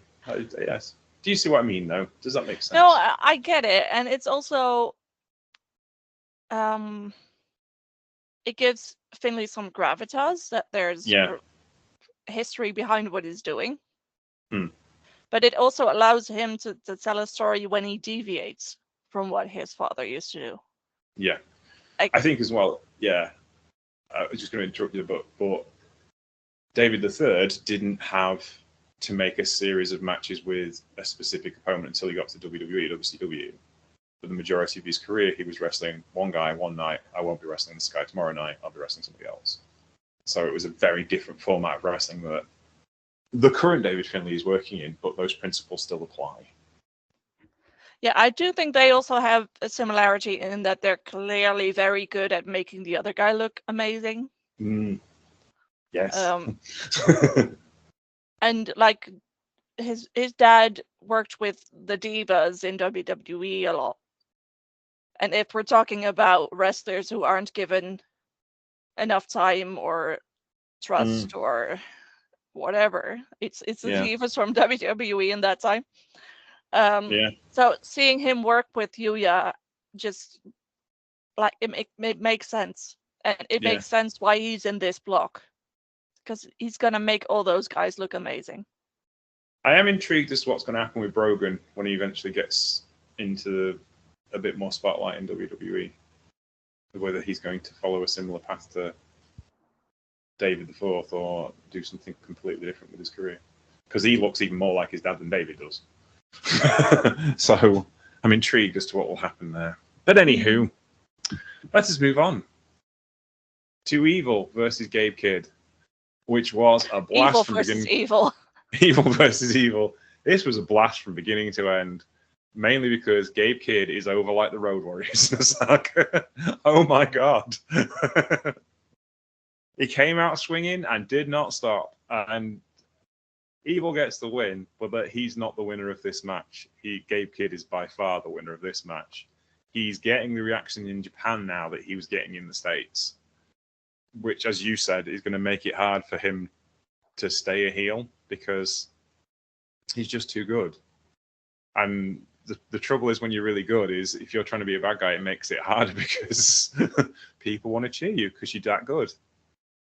Yes. Do you see what I mean, though? Does that make sense? No, I get it. And it's also, it gives Finley some gravitas, that there's history behind what he's doing. But it also allows him to tell a story when he deviates from what his father used to do. Yeah. I think as well, yeah. I was just going to interrupt you, but David III didn't have to make a series of matches with a specific opponent until he got to WWE, WCW. For the majority of his career, he was wrestling one guy one night. I won't be wrestling this guy tomorrow night. I'll be wrestling somebody else. So it was a very different format of wrestling that the current David Finley is working in, but those principles still apply. Yeah, I do think they also have a similarity in that they're clearly very good at making the other guy look amazing. Yes. And like his dad worked with the divas in WWE a lot. And if we're talking about wrestlers who aren't given enough time or trust or whatever, it's the divas from WWE in that time. So seeing him work with Yuya, just like it makes sense, and it makes sense why he's in this block, because he's gonna make all those guys look amazing. I am intrigued as to what's going to happen with Brogan when he eventually gets into a bit more spotlight in WWE. Whether he's going to follow a similar path to David the Fourth or do something completely different with his career, because he looks even more like his dad than David does. So I'm intrigued as to what will happen there. But anywho, let us move on to Evil versus Gabe Kidd, which was a blast Evil from versus beginning. Evil. Evil versus Evil. This was a blast from beginning to end, mainly because Gabe Kidd is over like the Road Warriors in the saga. Oh my god. He came out swinging and did not stop. And Evil gets the win, but he's not the winner of this match. Gabe Kidd is by far the winner of this match. He's getting the reaction in Japan now that he was getting in the States, which, as you said, is going to make it hard for him to stay a heel because he's just too good. And the trouble is when you're really good is if you're trying to be a bad guy, it makes it harder because people want to cheer you because you're that good.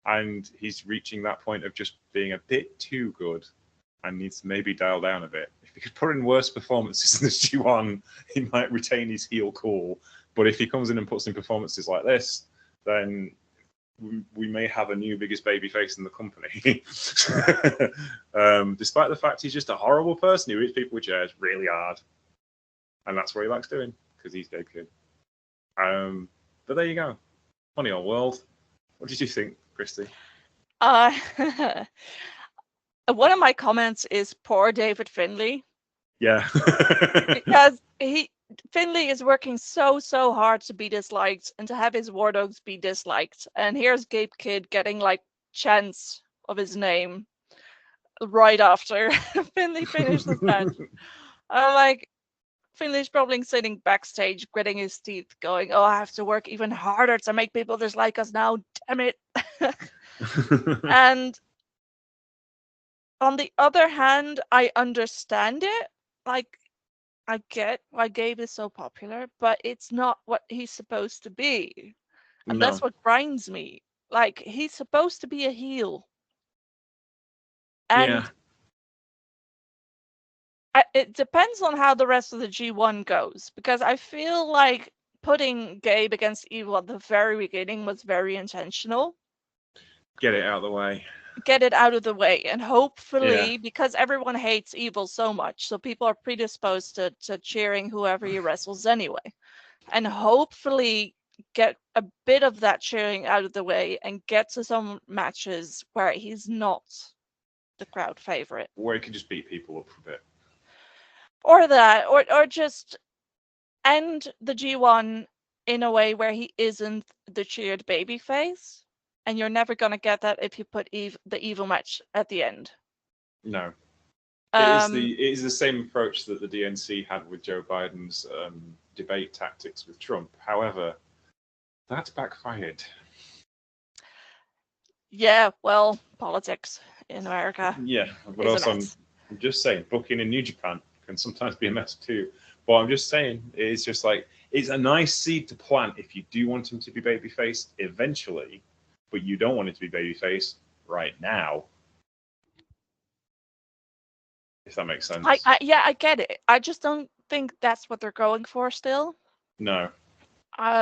And he's reaching that point of just being a bit too good and needs to maybe dial down a bit. If he could put in worse performances in this G1, he might retain his heel cool. But if he comes in and puts in performances like this, then we may have a new biggest babyface in the company. Despite the fact he's just a horrible person who hits people with chairs really hard. And that's what he likes doing, because he's Gabe Kidd. But there you go. Funny old world. What did you think, Christy? One of my comments is poor David Finlay. Yeah. Because Finlay is working so hard to be disliked and to have his War Dogs be disliked. And here's Gabe Kidd getting like chants of his name right after Finlay finished the match. I'm like, Finlay's probably sitting backstage, gritting his teeth, going, "Oh, I have to work even harder to make people dislike us now. Damn it!" And on the other hand, I understand it. Like, I get why Gabe is so popular, but it's not what he's supposed to be. And that's what grinds me. Like, he's supposed to be a heel. And it depends on how the rest of the G1 goes, because I feel like putting Gabe against Evil at the very beginning was very intentional. Get it out of the way. Get it out of the way, and hopefully, because everyone hates Evil so much, so people are predisposed to cheering whoever he wrestles anyway, and hopefully get a bit of that cheering out of the way and get to some matches where he's not the crowd favorite, where he can just beat people up for a bit, or that, or just end the G1 in a way where he isn't the cheered babyface. And you're never going to get that if you put the Evil match at the end. No. It is the same approach that the DNC had with Joe Biden's debate tactics with Trump. However, that's backfired. Yeah, well, politics in America. Yeah, but also I'm just saying, booking in New Japan can sometimes be a mess too. But I'm just saying, it's just like, it's a nice seed to plant if you do want him to be babyface eventually, but you don't want it to be babyface right now. If that makes sense. I get it. I just don't think that's what they're going for still. No.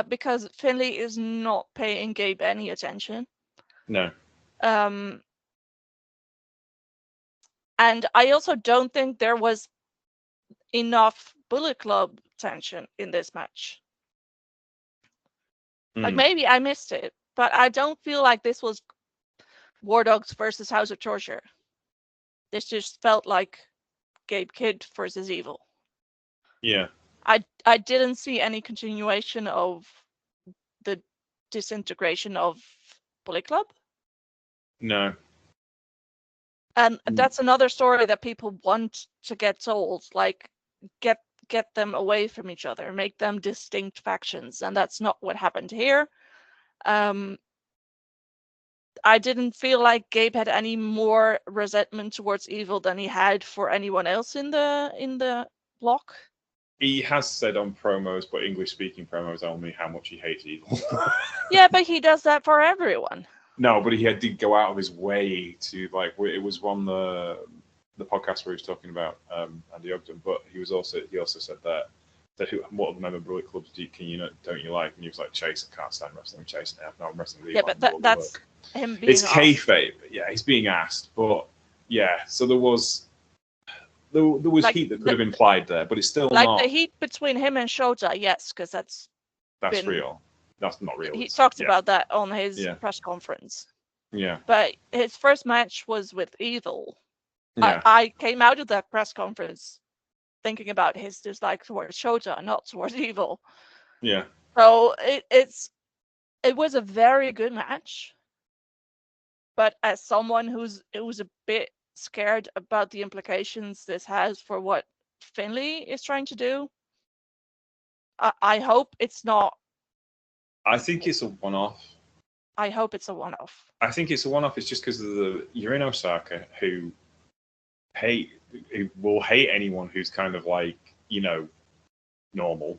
Because Finlay is not paying Gabe any attention. No. And I also don't think there was enough Bullet Club tension in this match. Like, maybe I missed it, but I don't feel like this was War Dogs versus House of Torture. This just felt like Gabe Kidd versus Evil. Yeah. I didn't see any continuation of the disintegration of Bullet Club. No. And that's another story that people want to get told. Like, get them away from each other, make them distinct factions, and that's not what happened here. I didn't feel like Gabe had any more resentment towards Evil than he had for anyone else in the block. He has said on promos, but English-speaking promos only, how much he hates Evil. Yeah, but he does that for everyone. No, but he did go out of his way to, like, it was on the podcast where he was talking about Andy Ogden, but he also said that said, what other member Bullet clubs don't you like? And he was like, Chase, I can't stand wrestling Chase now. No, I'm wrestling Levi. Yeah, but that's him being It's kayfabe. Yeah, he's being asked. But yeah, so there was like, heat that could have implied there, but it's still like not. The heat between him and Shota, yes, because that's real. That's not real. He talked about that on his press conference. Yeah. But his first match was with Evil. Yeah. I came out of that press conference thinking about his dislike towards Shota, not towards Evil. Yeah. So it was a very good match. But as someone who's a bit scared about the implications this has for what Finlay is trying to do, I hope it's not. I think it's a one-off. I hope it's a one-off. I think it's a one-off. It's just because of you're in Osaka who will hate anyone who's kind of like, normal.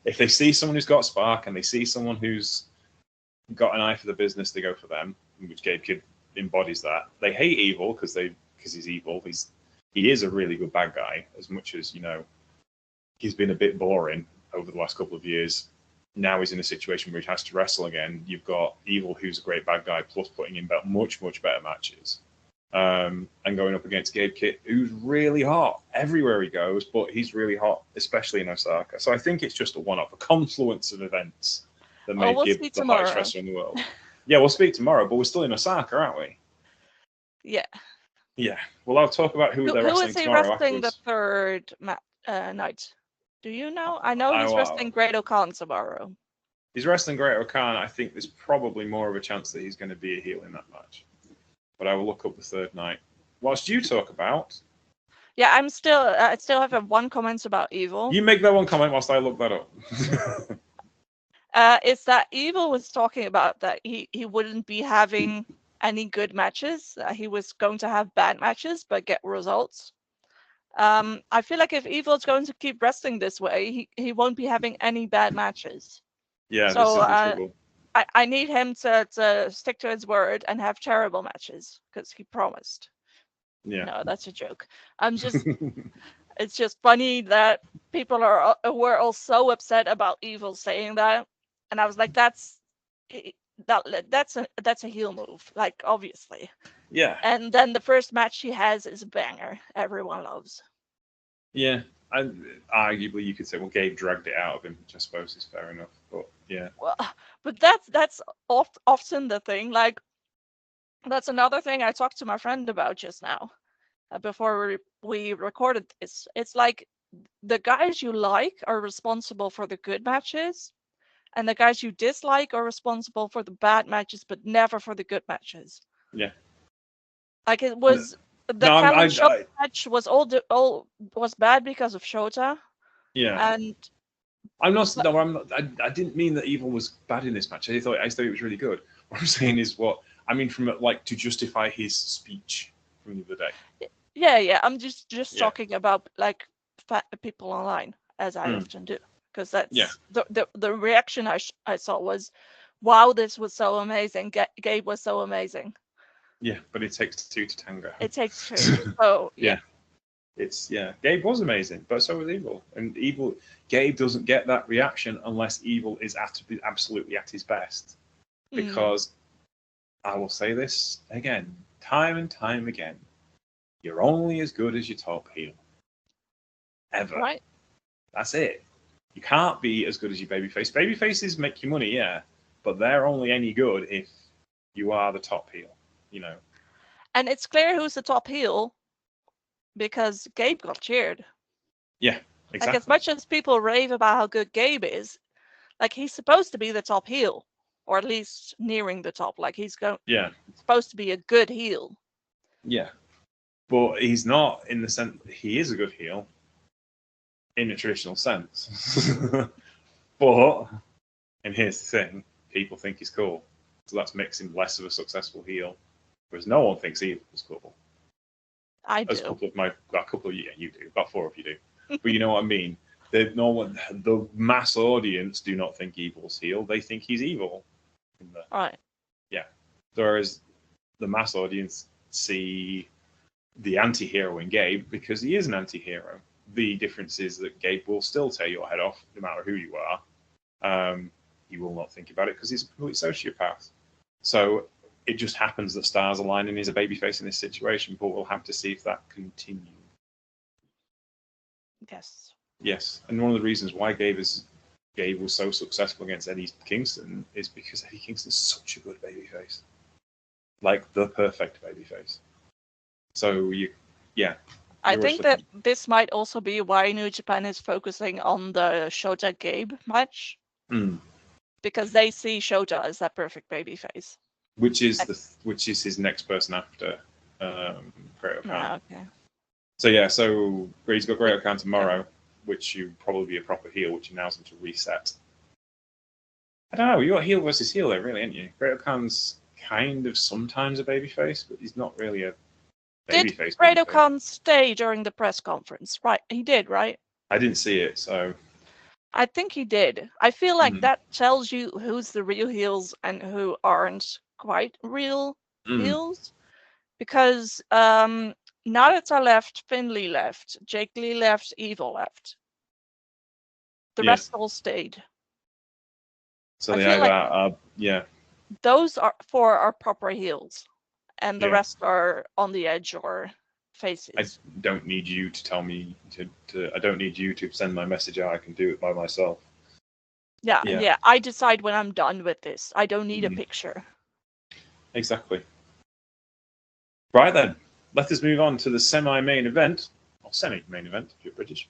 If they see someone who's got spark and they see someone who's got an eye for the business, they go for them, which Gabe Kidd embodies that. They hate Evil because he's evil. He is a really good bad guy, as much as, he's been a bit boring over the last couple of years. Now he's in a situation where he has to wrestle again. You've got Evil, who's a great bad guy, plus putting in much, much better matches. And going up against Gabe Kidd, who's really hot everywhere he goes, but he's really hot, especially in Osaka. So I think it's just a one-off, a confluence of events that made Gibb the hottest wrestler in the world. Yeah, we'll speak tomorrow, but we're still in Osaka, aren't we? Yeah. Yeah. Well, I'll talk about who they're wrestling tomorrow. Who is he wrestling the third night? Do you know? I know he's wrestling Great O'Khan tomorrow. He's wrestling Great O'Khan. I think there's probably more of a chance that he's going to be a heel in that match. But I will look up the third night. Whilst you talk about... Yeah, I still have one comment about Evil. You make that one comment whilst I look that up. It's that Evil was talking about that he wouldn't be having any good matches. He was going to have bad matches, but get results. I feel like if Evil's going to keep wrestling this way, he won't be having any bad matches. Yeah, so, this is the trouble. I need him to stick to his word and have terrible matches, because he promised. Yeah. No, that's a joke. It's just funny that people were all so upset about Evil saying that, and I was like, that's a heel move, like, obviously. Yeah. And then the first match he has is a banger. Everyone loves. Yeah. Arguably, you could say, well, Gabe dragged it out of him, which I suppose is fair enough. But yeah. Well, but that's often the thing. Like, that's another thing I talked to my friend about just now, before we recorded this. It's like the guys you like are responsible for the good matches, and the guys you dislike are responsible for the bad matches, but never for the good matches. Yeah. Like, it was the Callan Shota match was was bad because of Shota. Yeah. And I'm not. I didn't mean that Evil was bad in this match. I thought it was really good. What I'm saying is to justify his speech from the other day. Yeah. I'm just talking about like people online, as I often do, because that's the reaction I saw was, wow, this was so amazing. Gabe was so amazing. Yeah, but it takes two to tango. It takes two. Oh yeah. Gabe was amazing, but so was Evil. And Gabe doesn't get that reaction unless Evil is absolutely at his best. Because I will say this again, time and time again, you're only as good as your top heel. Ever. Right. That's it. You can't be as good as your babyface. Babyfaces make you money, yeah, but they're only any good if you are the top heel, And it's clear who's the top heel, because Gabe got cheered. Yeah, exactly. Like, as much as people rave about how good Gabe is, like, he's supposed to be the top heel, or at least nearing the top. Like, he's supposed to be a good heel. Yeah, but he's not in the sense he is a good heel in a traditional sense. But, and here's the thing, people think he's cool, so that makes him less of a successful heel. Whereas no one thinks Evil was cool. I do. You do. About 4 of you do. But you know what I mean? The mass audience do not think Evil's heel. They think he's evil. Right. Yeah. Whereas the mass audience see the anti-hero in Gabe because he is an anti-hero. the difference is that Gabe will still tear your head off, no matter who you are. He will not think about it because he's a complete sociopath. So it just happens that stars align and he's a babyface in this situation, but we'll have to see if that continues. Yes. Yes, and one of the reasons why Gabe was so successful against Eddie Kingston is because Eddie Kingston's such a good babyface, like the perfect babyface. So I think that this might also be why New Japan is focusing on the Shota Gabe match, because they see Shota as that perfect babyface. Which is his next person after Great O'Khan. Okay. So he's got Great O'Khan tomorrow, which you probably be a proper heel, which allows him to reset. I don't know. You got heel versus heel there, really, ain't you? Great O'Khan's kind of sometimes a babyface, but he's not really a babyface. Did Great O'Khan stay during the press conference? Right, he did, right? I didn't see it, so. I think he did. I feel like that tells you who's the real heels and who aren't quite real heels, because Narita left, Finley left, Jake Lee left, Evil left. The rest all stayed. So they either those four are proper heels, and the rest are on the edge or faces. I don't need you to tell me to. I don't need you to send my message out. I can do it by myself. Yeah. I decide when I'm done with this. I don't need a picture. Exactly. Right then, let us move on to the semi-main event, or semi-main event if you're British.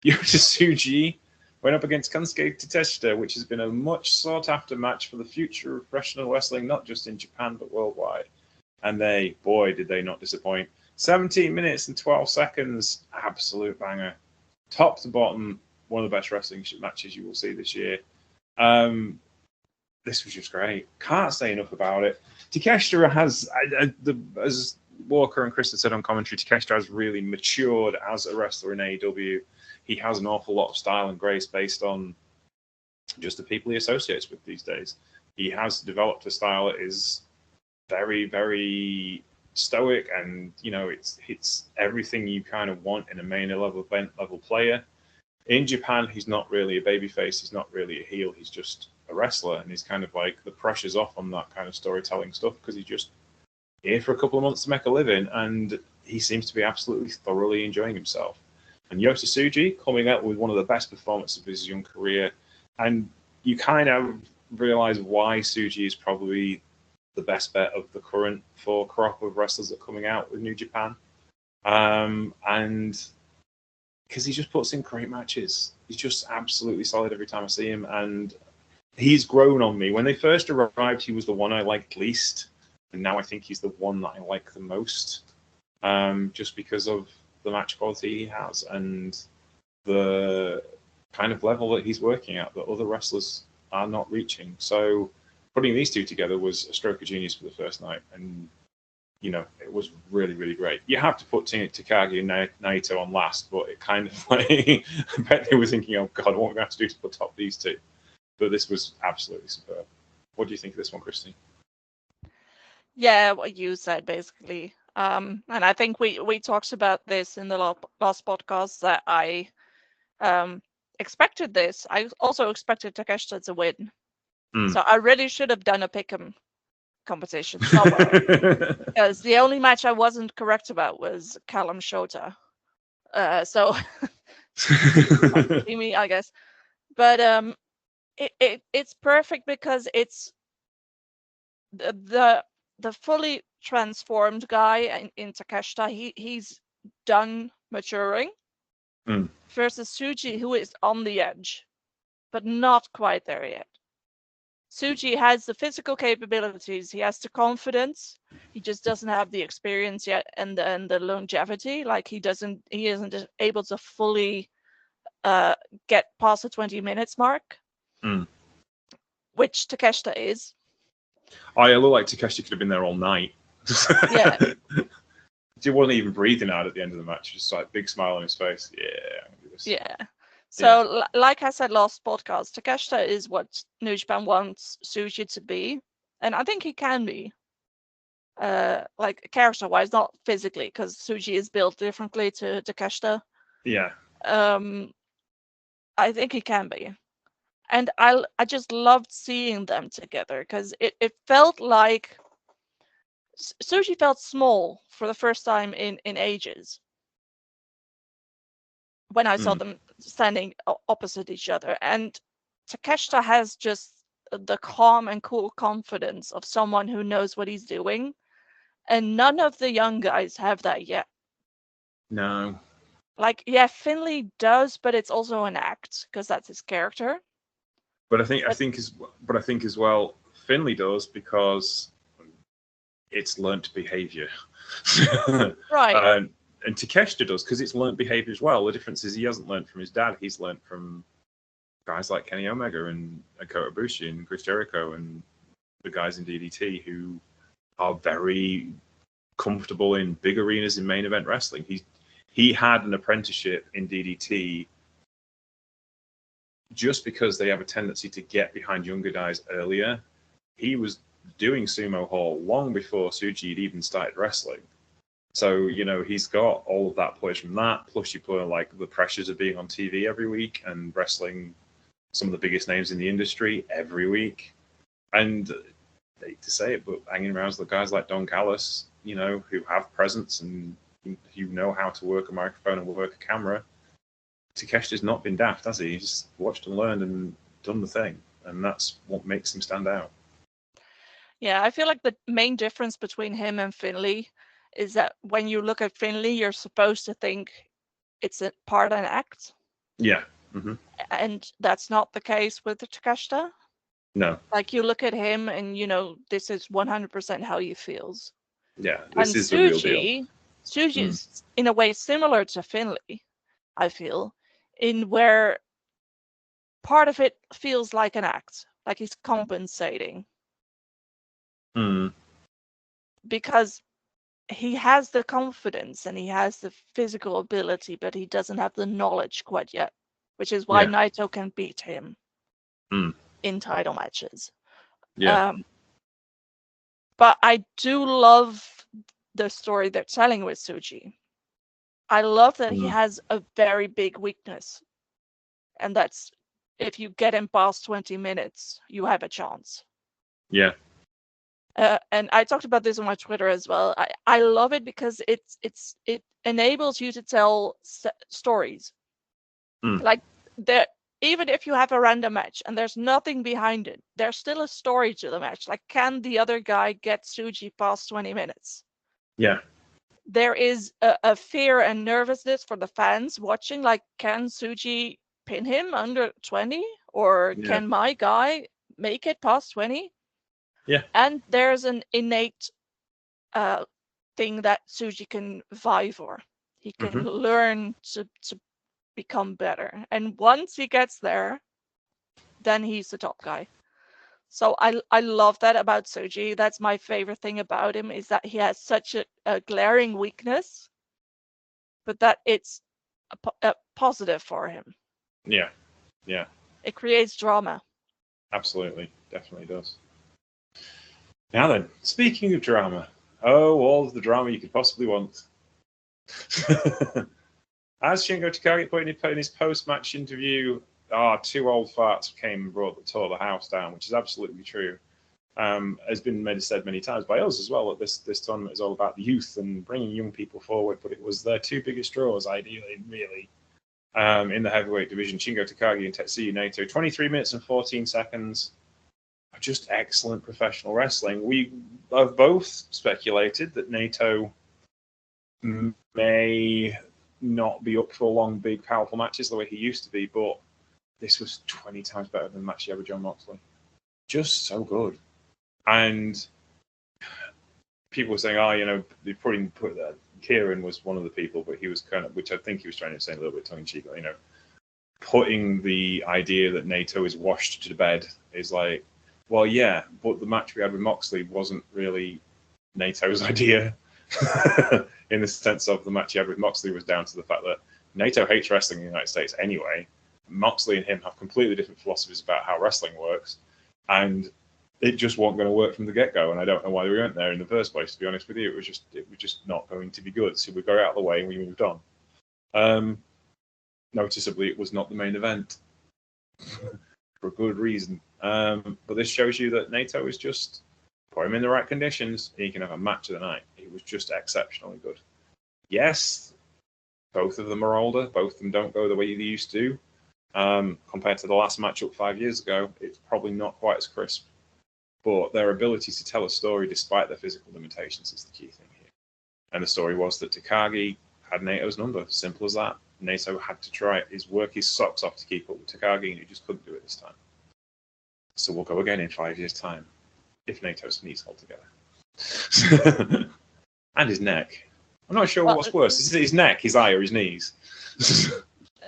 Yota Tsuji went up against Kansuke Tateshita, which has been a much sought-after match for the future of professional wrestling, not just in Japan but worldwide. And did they not disappoint. 17 minutes and 12 seconds, absolute banger. Top to bottom, one of the best wrestling matches you will see this year. This was just great. Can't say enough about it. Takeshita has, as Walker and Christy said on commentary, Takeshita has really matured as a wrestler in AEW. He has an awful lot of style and grace based on just the people he associates with these days. He has developed a style that is very, very stoic, and it's everything you kind of want in a main level player. In Japan, he's not really a babyface. He's not really a heel. He's just a wrestler, and he's kind of like the pressure's off on that kind of storytelling stuff because he's just here for a couple of months to make a living, and he seems to be absolutely thoroughly enjoying himself. And Yota Tsuji coming out with one of the best performances of his young career, and you kind of realize why Tsuji is probably the best bet of the current four crop of wrestlers that are coming out with New Japan. And because he just puts in great matches. He's just absolutely solid every time I see him, and he's grown on me. When they first arrived, he was the one I liked least, and now I think he's the one that I like the most, just because of the match quality he has and the kind of level that he's working at that other wrestlers are not reaching. So putting these two together was a stroke of genius for the first night, and it was really, really great. You have to put Takagi and Naito on last, but it kind of like, I bet they were thinking, oh God, what are we going to have to do to put top these two? But this was absolutely superb. What do you think of this one, Christy? Yeah, what you said, basically. And I think we talked about this in the last podcast, that I expected this. I also expected Takeshita to win. So I really should have done a pick'em competition somewhere. Because the only match I wasn't correct about was Callum Shota. So see me, I guess. But it's perfect because it's the fully transformed guy in Takeshita. He's done maturing versus Tsuji, who is on the edge, but not quite there yet. Tsuji has the physical capabilities. He has the confidence. He just doesn't have the experience yet and the longevity. Like he isn't able to fully get past the 20 minutes mark, which Takeshita is. I look like Takeshi could have been there all night. Yeah. He wasn't even breathing out at the end of the match. Just like big smile on his face. Yeah, I'm gonna do this. Yeah. So, like I said last podcast, Takeshita is what New Japan wants Tsuji to be, and I think he can be. Like character-wise, not physically, because Tsuji is built differently to Takeshita. Yeah. I think he can be. And I just loved seeing them together because it felt like Sushi felt small for the first time in ages when I saw them standing opposite each other. And Takeshita has just the calm and cool confidence of someone who knows what he's doing. And none of the young guys have that yet. No. Like, yeah, Finley does, but it's also an act because that's his character. But I think as well, Finley does because it's learnt behaviour. Right. And Takeshita does because it's learnt behaviour as well. The difference is he hasn't learnt from his dad. He's learnt from guys like Kenny Omega and Kota Ibushi and Chris Jericho and the guys in DDT who are very comfortable in big arenas in main event wrestling. He had an apprenticeship in DDT just because they have a tendency to get behind younger guys earlier. He was doing Sumo Hall long before Tsuji had even started wrestling. So, he's got all of that plays from that. Plus, you put like the pressures of being on TV every week and wrestling some of the biggest names in the industry every week. And I hate to say it, but hanging around with guys like Don Callis, who have presence and who know how to work a microphone and work a camera. Takeshita's not been daft, has he? He's watched and learned and done the thing. And that's what makes him stand out. Yeah, I feel like the main difference between him and Finley is that when you look at Finley, you're supposed to think it's a part of an act. Yeah. Mm-hmm. And that's not the case with Takeshita. No. Like, you look at him and, this is 100% how he feels. Yeah, this and is the real deal. Suji is in a way similar to Finley, I feel, in where part of it feels like an act, like he's compensating. Because he has the confidence and he has the physical ability, but he doesn't have the knowledge quite yet, which is why Naito can beat him in title matches. Yeah. But I do love the story they're telling with Tsuji. I love that he has a very big weakness, and that's if you get him past 20 minutes, you have a chance. Yeah. And I talked about this on my Twitter as well. I love it because it enables you to tell stories. Like, even if you have a random match and there's nothing behind it, there's still a story to the match. Like, can the other guy get Tsuji past 20 minutes? Yeah. There is a fear and nervousness for the fans watching. Like, can Tsuji pin him under 20? Or can my guy make it past 20? Yeah. And there's an innate thing that Tsuji can vie for. He can learn to become better. And once he gets there, then he's the top guy. So I love that about Tsuji. That's my favorite thing about him, is that he has such a glaring weakness, but that it's a positive for him. Yeah. Yeah. It creates drama. Absolutely. Definitely does. Now then, speaking of drama, all of the drama you could possibly want. As Shingo Takagi put in his post-match interview, two old farts came and tore the house down, which is absolutely true. Has been said many times by us as well that this tournament is all about the youth and bringing young people forward, but it was their two biggest draws, ideally, really, in the heavyweight division, Shingo Takagi and Tetsuya Naito. 23 minutes and 14 seconds. Just excellent professional wrestling. We have both speculated that Naito may not be up for long, big, powerful matches the way he used to be, but this was 20 times better than the match he had with Jon Moxley. Just so good. And people were saying, they put that. Kieran was one of the people, but he was which I think he was trying to say a little bit tongue-in-cheek, putting the idea that Naito is washed to bed is like, well, yeah, but the match we had with Moxley wasn't really Nato's idea. In the sense of the match he had with Moxley was down to the fact that Naito hates wrestling in the United States anyway. Moxley and him have completely different philosophies about how wrestling works, and it just wasn't going to work from the get-go. And I don't know why we went there in the first place, to be honest with you. It was just not going to be good. So we got out of the way and we moved on. Noticeably, it was not the main event for a good reason. But this shows you that Naito is just put him in the right conditions. He can have a match of the night. He was just exceptionally good. Yes, both of them are older. Both of them don't go the way they used to. Compared to the last matchup 5 years ago, it's probably not quite as crisp. But their ability to tell a story despite their physical limitations is the key thing here. And the story was that Takagi had Nato's number. Simple as that. Naito had to try it. He's work his socks off to keep up with Takagi, and he just couldn't do it this time. So we'll go again in 5 years' time, if Nato's knees hold together. And his neck. I'm not sure what's worse. Is it his neck, his eye, or his knees?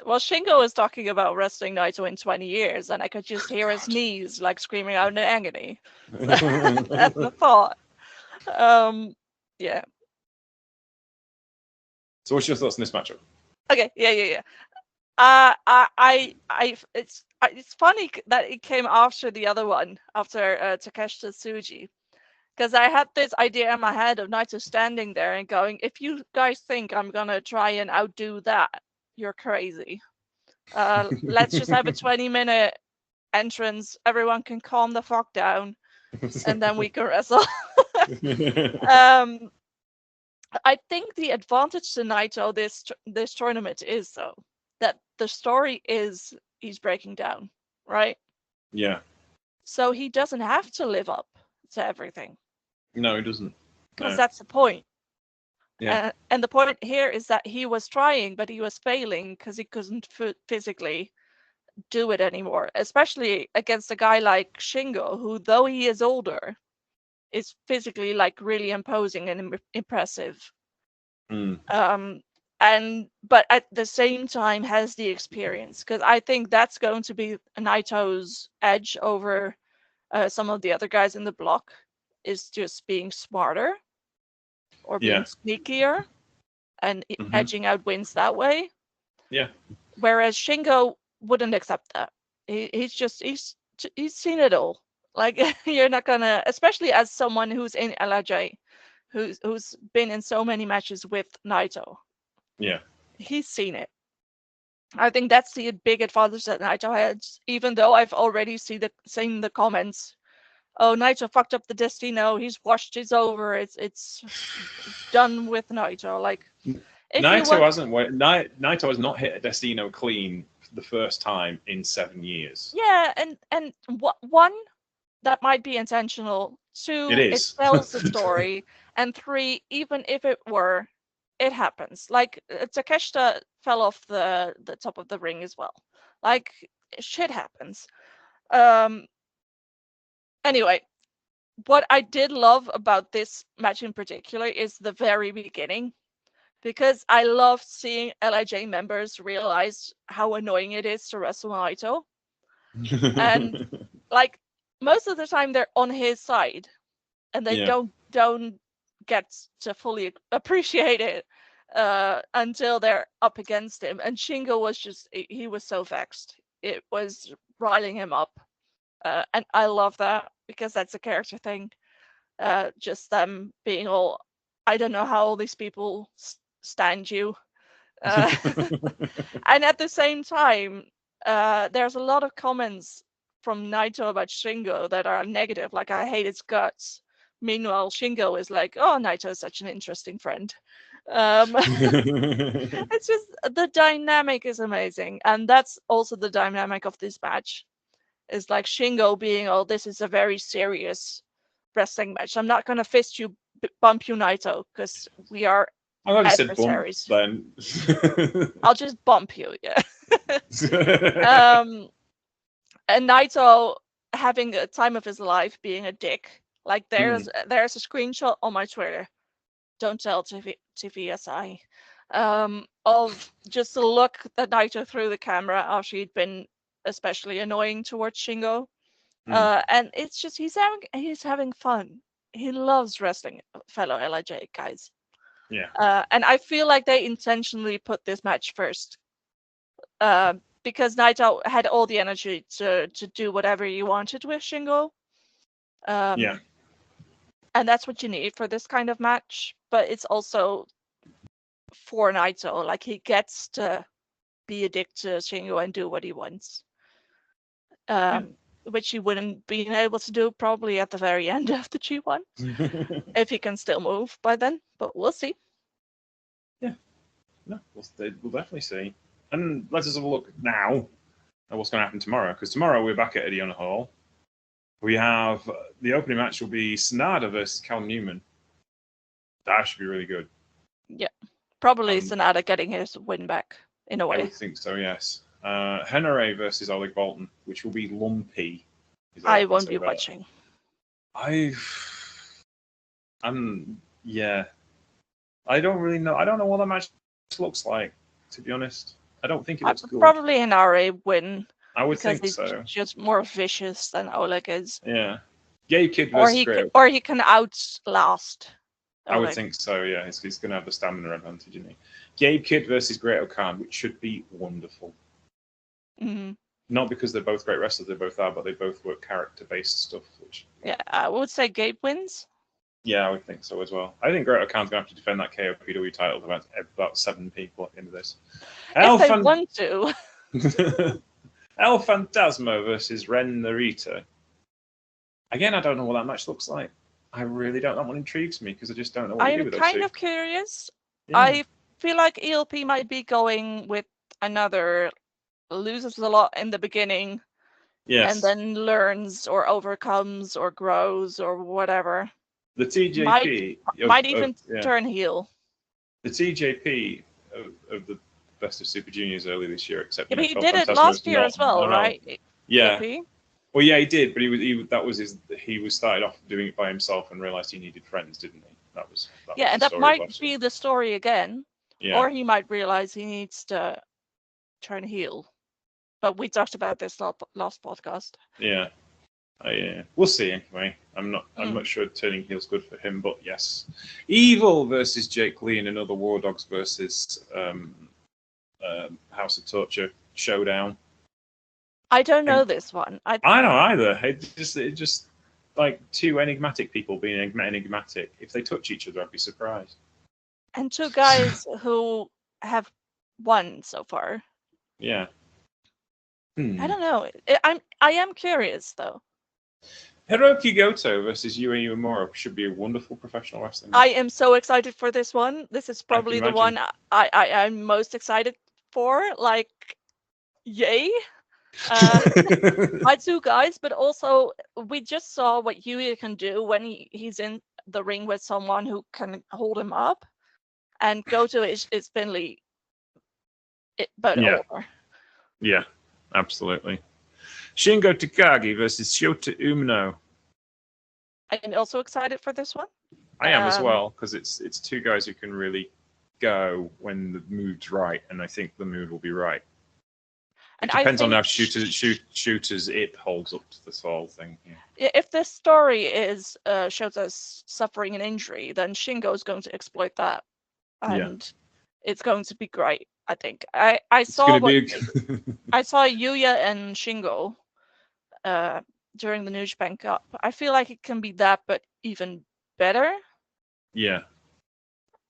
Well, Shingo was talking about wrestling Naito in 20 years, and I could just hear his knees like screaming out in agony. That's the thought. Yeah. So, what's your thoughts on this matchup? Okay, yeah. It's funny that it came after the other one, after Takeshita Tsuji, because I had this idea in my head of Naito standing there and going, "If you guys think I'm gonna try and outdo that, you're crazy. Let's just have a 20-minute entrance. Everyone can calm the fuck down, and then we can wrestle." I think the advantage to Naito this tournament is though that the story is he's breaking down, right? Yeah. So he doesn't have to live up to everything. No, he doesn't. Because that's the point. Yeah. And the point here is that he was trying, but he was failing because he couldn't physically do it anymore, especially against a guy like Shingo, who, though he is older, is physically like really imposing and impressive. But at the same time has the experience, because I think that's going to be Naito's edge over some of the other guys in the block, is just being smarter or being sneakier and edging out wins that way. Yeah. Whereas Shingo wouldn't accept that. He's seen it all. Like, you're not gonna, especially as someone who's in LIJ, who's been in so many matches with Naito. Yeah. He's seen it. I think that's the big advantage that Naito has, even though I've already seen the comments. Oh, Naito fucked up the Destino. He's washed. It's over. It's done with Naito. Like, Naito has not hit a Destino clean the first time in 7 years. Yeah, and one, that might be intentional. Two, it tells the story. And three, even if it were, it happens. Like, Takeshita fell off the top of the ring as well. Like, shit happens. Anyway, what I did love about this match in particular is the very beginning, because I love seeing LIJ members realize how annoying it is to wrestle Naito. And like, most of the time they're on his side, and they don't get to fully appreciate it until they're up against him. And Shingo was he was so vexed. It was riling him up. And I love that, because that's a character thing. Just them being all, I don't know how all these people stand you. And at the same time, there's a lot of comments from Naito about Shingo that are negative, like, I hate his guts. Meanwhile, Shingo is like, oh, Naito is such an interesting friend. It's just, the dynamic is amazing. And that's also the dynamic of this match. Is like Shingo being, oh, this is a very serious wrestling match. I'm not going to fist you, bump you, Naito, because we are adversaries. Then. I'll just bump you, yeah. And Naito having a time of his life, being a dick. Like, there's a screenshot on my Twitter. Don't tell TVSI. Of just the look that Naito threw the camera after he'd been especially annoying towards Shingo. And it's just, he's having fun. He loves wrestling fellow LIJ guys. Yeah. And I feel like they intentionally put this match first. Because Naito had all the energy to do whatever he wanted with Shingo. Yeah. And that's what you need for this kind of match. But it's also for Naito. Like, he gets to be a dick to Shingo and do what he wants. Which he wouldn't be able to do probably at the very end of the G1 if he can still move by then, but we'll see. Yeah, no, we'll definitely see. And let us have a look now at what's going to happen tomorrow, because tomorrow we're back at Ediona Hall. We have the opening match will be Sonada versus Cal Newman. That should be really good. Yeah, probably Sonada getting his win back in a way. I would think so, yes. Henare versus Oleg Bolton, which will be lumpy. I won't be watching. Yeah. I don't really know. I don't know what that match looks like, to be honest. I don't think it looks good. Probably Henare win. I would think he's so. Just more vicious than Oleg is. Yeah. Gabe Kidd versus or he can outlast Oleg. I would think so, yeah. He's going to have the stamina advantage, isn't he? Gabe Kidd versus Great O'Khan, which should be wonderful. Mm-hmm. Not because they're both great wrestlers, they both are, but they both work character-based stuff. Yeah, I would say Gabe wins. Yeah, I would think so as well. I think Great O'Khan's going to have to defend that KOPW title to about 7 people at the end of this. If they want to. El Fantasma versus Ren Narita. Again, I don't know what that match looks like. I really don't. That one intrigues me because I just don't know what to do with those two. I'm kind of curious. Yeah. I feel like ELP might be going with another loses a lot in the beginning. Yes. And then learns or overcomes or grows or whatever. The TJP might even turn heel. The TJP of the Best of Super Juniors early this year, except he did it last year as well, right? Yeah. ELP? Well, yeah, he did, but he was started off doing it by himself and realized he needed friends, didn't he? That was and that might be the story again. Yeah. Or he might realize he needs to turn heel. But we talked about this last podcast. Yeah. We'll see anyway. I'm not sure turning heel's good for him, but yes. Evil versus Jake Lee and another War Dogs versus House of Torture showdown. I don't know this one. I don't either. It just like two enigmatic people being enigmatic. If they touch each other, I'd be surprised. And two guys who have won so far. Yeah. I don't know. I am curious though. Hiroki Goto versus Yue Uemura should be a wonderful professional wrestling match. I am so excited for this one. This is probably the one I'm most excited for. Like, yay! My two guys, but also we just saw what Yue can do when he's in the ring with someone who can hold him up, and Goto is Finley. Over. Yeah, absolutely. Shingo Takagi versus Shota Umino. I'm also excited for this one. I am as well, because it's two guys who can really go when the mood's right, and I think the mood will be right. It depends on how Shooter's it holds up to this whole thing. Yeah. If this story is Shota's suffering an injury, then Shingo is going to exploit that, and it's going to be great. I think I saw Yuya and Shingo during the New Japan Cup. I feel like it can be that, but even better. Yeah,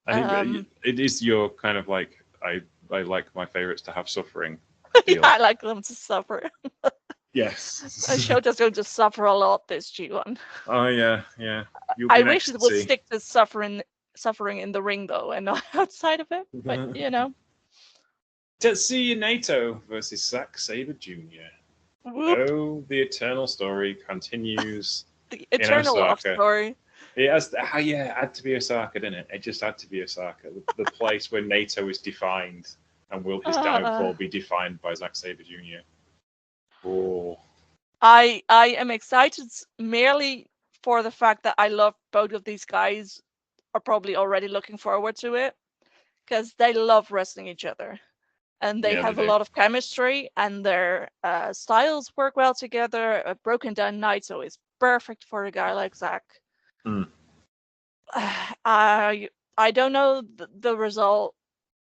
I think it is your kind of like I like my favorites to have suffering. I like them to suffer. Yes. Shota's going to suffer a lot this G1. Oh yeah. I wish it would stick to suffering in the ring though, and not outside of it. But Tetsuya Naito versus Zack Sabre Jr. Oh, the eternal story continues. The eternal love story. It has, it had to be Osaka, didn't it? It just had to be Osaka, the place where Naito is defined, and will his downfall be defined by Zack Sabre Jr. Oh. I am excited merely for the fact that I love both of these guys. Are probably already looking forward to it because they love wrestling each other. And they have a lot of chemistry, and their styles work well together. A broken down Naito is perfect for a guy like Zack. I don't know the result.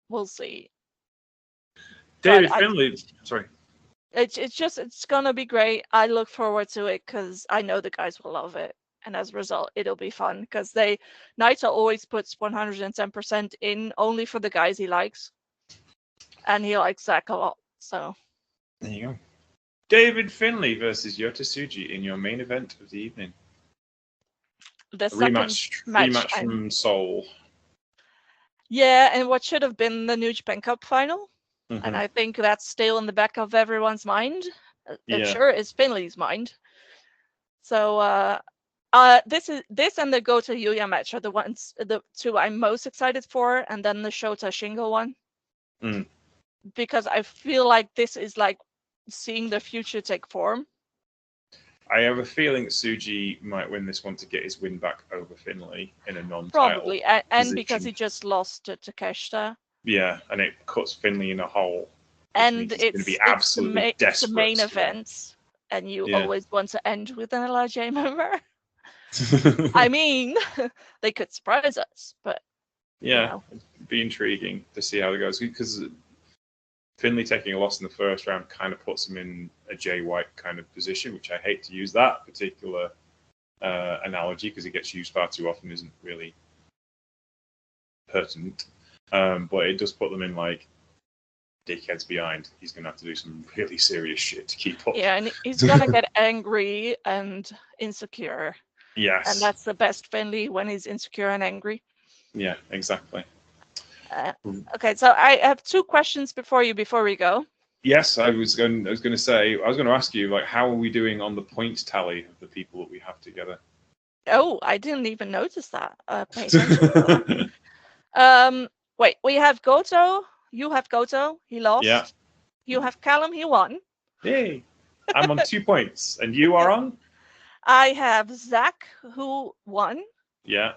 We'll see. David Finlay, sorry. It's gonna be great. I look forward to it because I know the guys will love it. And as a result, it'll be fun because Naito always puts 110% in only for the guys he likes. And he likes Zach a lot. So there you go. David Finlay versus Yota Tsuji in your main event of the evening. The second rematch from Seoul. Yeah, and what should have been the New Japan Cup final. Mm-hmm. And I think that's still in the back of everyone's mind. It sure is Finley's mind. So this and the Goto Yuya match are the two I'm most excited for, and then the Shota Shingo one. Because I feel like this is like seeing the future take form. I have a feeling Tsuji might win this one to get his win back over Finlay in a non-title. Probably, and because he just lost to Takeshita. Yeah, and it cuts Finlay in a hole. And it's going to be absolutely desperate. The main event, and you always want to end with an LIJ member. I mean, they could surprise us, but it'd be intriguing to see how it goes, because Finlay taking a loss in the first round kind of puts him in a Jay White kind of position, which I hate to use that particular analogy because it gets used far too often, isn't really pertinent. But it does put them in like dickheads behind. He's going to have to do some really serious shit to keep up. Yeah, and he's going to get angry and insecure. Yes. And that's the best Finlay, when he's insecure and angry. Yeah, exactly. Okay, so I have two questions before we go. Yes, I was going to ask you, like, how are we doing on the point tally of the people that we have together? Oh, I didn't even notice that. Pay attention to that. Wait, we have Goto. You have Goto. He lost. Yeah. You have Callum. He won. Yay! I'm on 2 points, and you are on? I have Zach, who won. Yeah.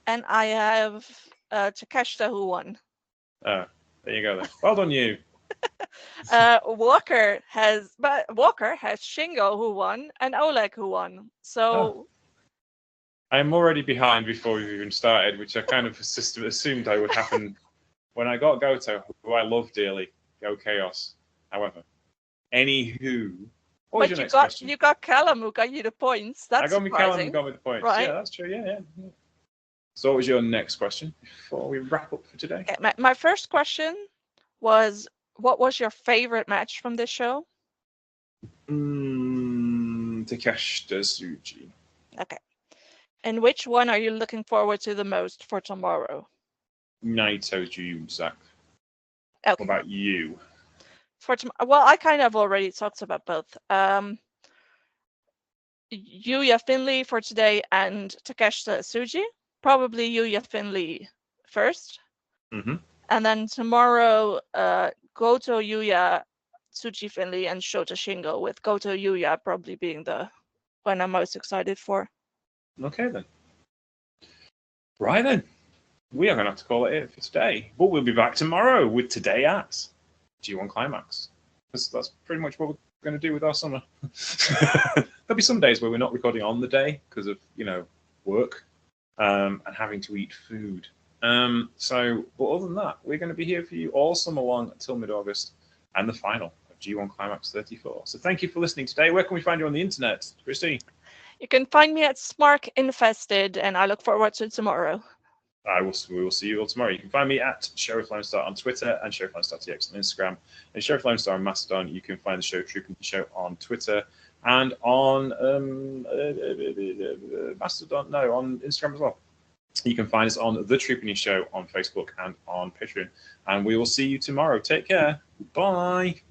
And I have Takeshita, who won. Oh, there you go then. Well done, you. Walker has Shingo, who won, and Oleg, who won. So I'm already behind before we've even started, which I kind of assumed I would happen when I got Goto, who I love dearly. Go Chaos. However, anywho, what was your next question? You got Callum, who got you the points. That's I got Callum, who got me the points. Right? Yeah, that's true. Yeah. So what was your next question before we wrap up for today? Okay, my first question was, what was your favorite match from this show? Takeshita Tsuji. Okay. And which one are you looking forward to the most for tomorrow? Naito Zach. Okay. What about you? Well, I kind of already talked about both. Yuya Finlay for today and Takeshita Tsuji. Probably Yuya Finlay first. Mm-hmm. And then tomorrow, Goto Yuya, Tsuji Finlay, and Shota Shingo, with Goto Yuya probably being the one I'm most excited for. Okay then. Right then. We are going to have to call it for today. But we'll be back tomorrow with Today at G1 Climax. That's pretty much what we're going to do with our summer. There'll be some days where we're not recording on the day because of, work and having to eat food. But other than that, we're going to be here for you all summer long until mid-August and the final of G1 Climax 34. So thank you for listening today. Where can we find you on the internet, Christy? You can find me at Smark Infested, and I look forward to tomorrow. We will see you all tomorrow. You can find me at Sheriff Lone Star on Twitter and Sheriff Lone Star TX on Instagram. And Sheriff Lone Star on Mastodon. You can find the show Trooping the Show on Twitter and on Mastodon. No, on Instagram as well. You can find us on The Trooping Show on Facebook and on Patreon. And we will see you tomorrow. Take care. Bye.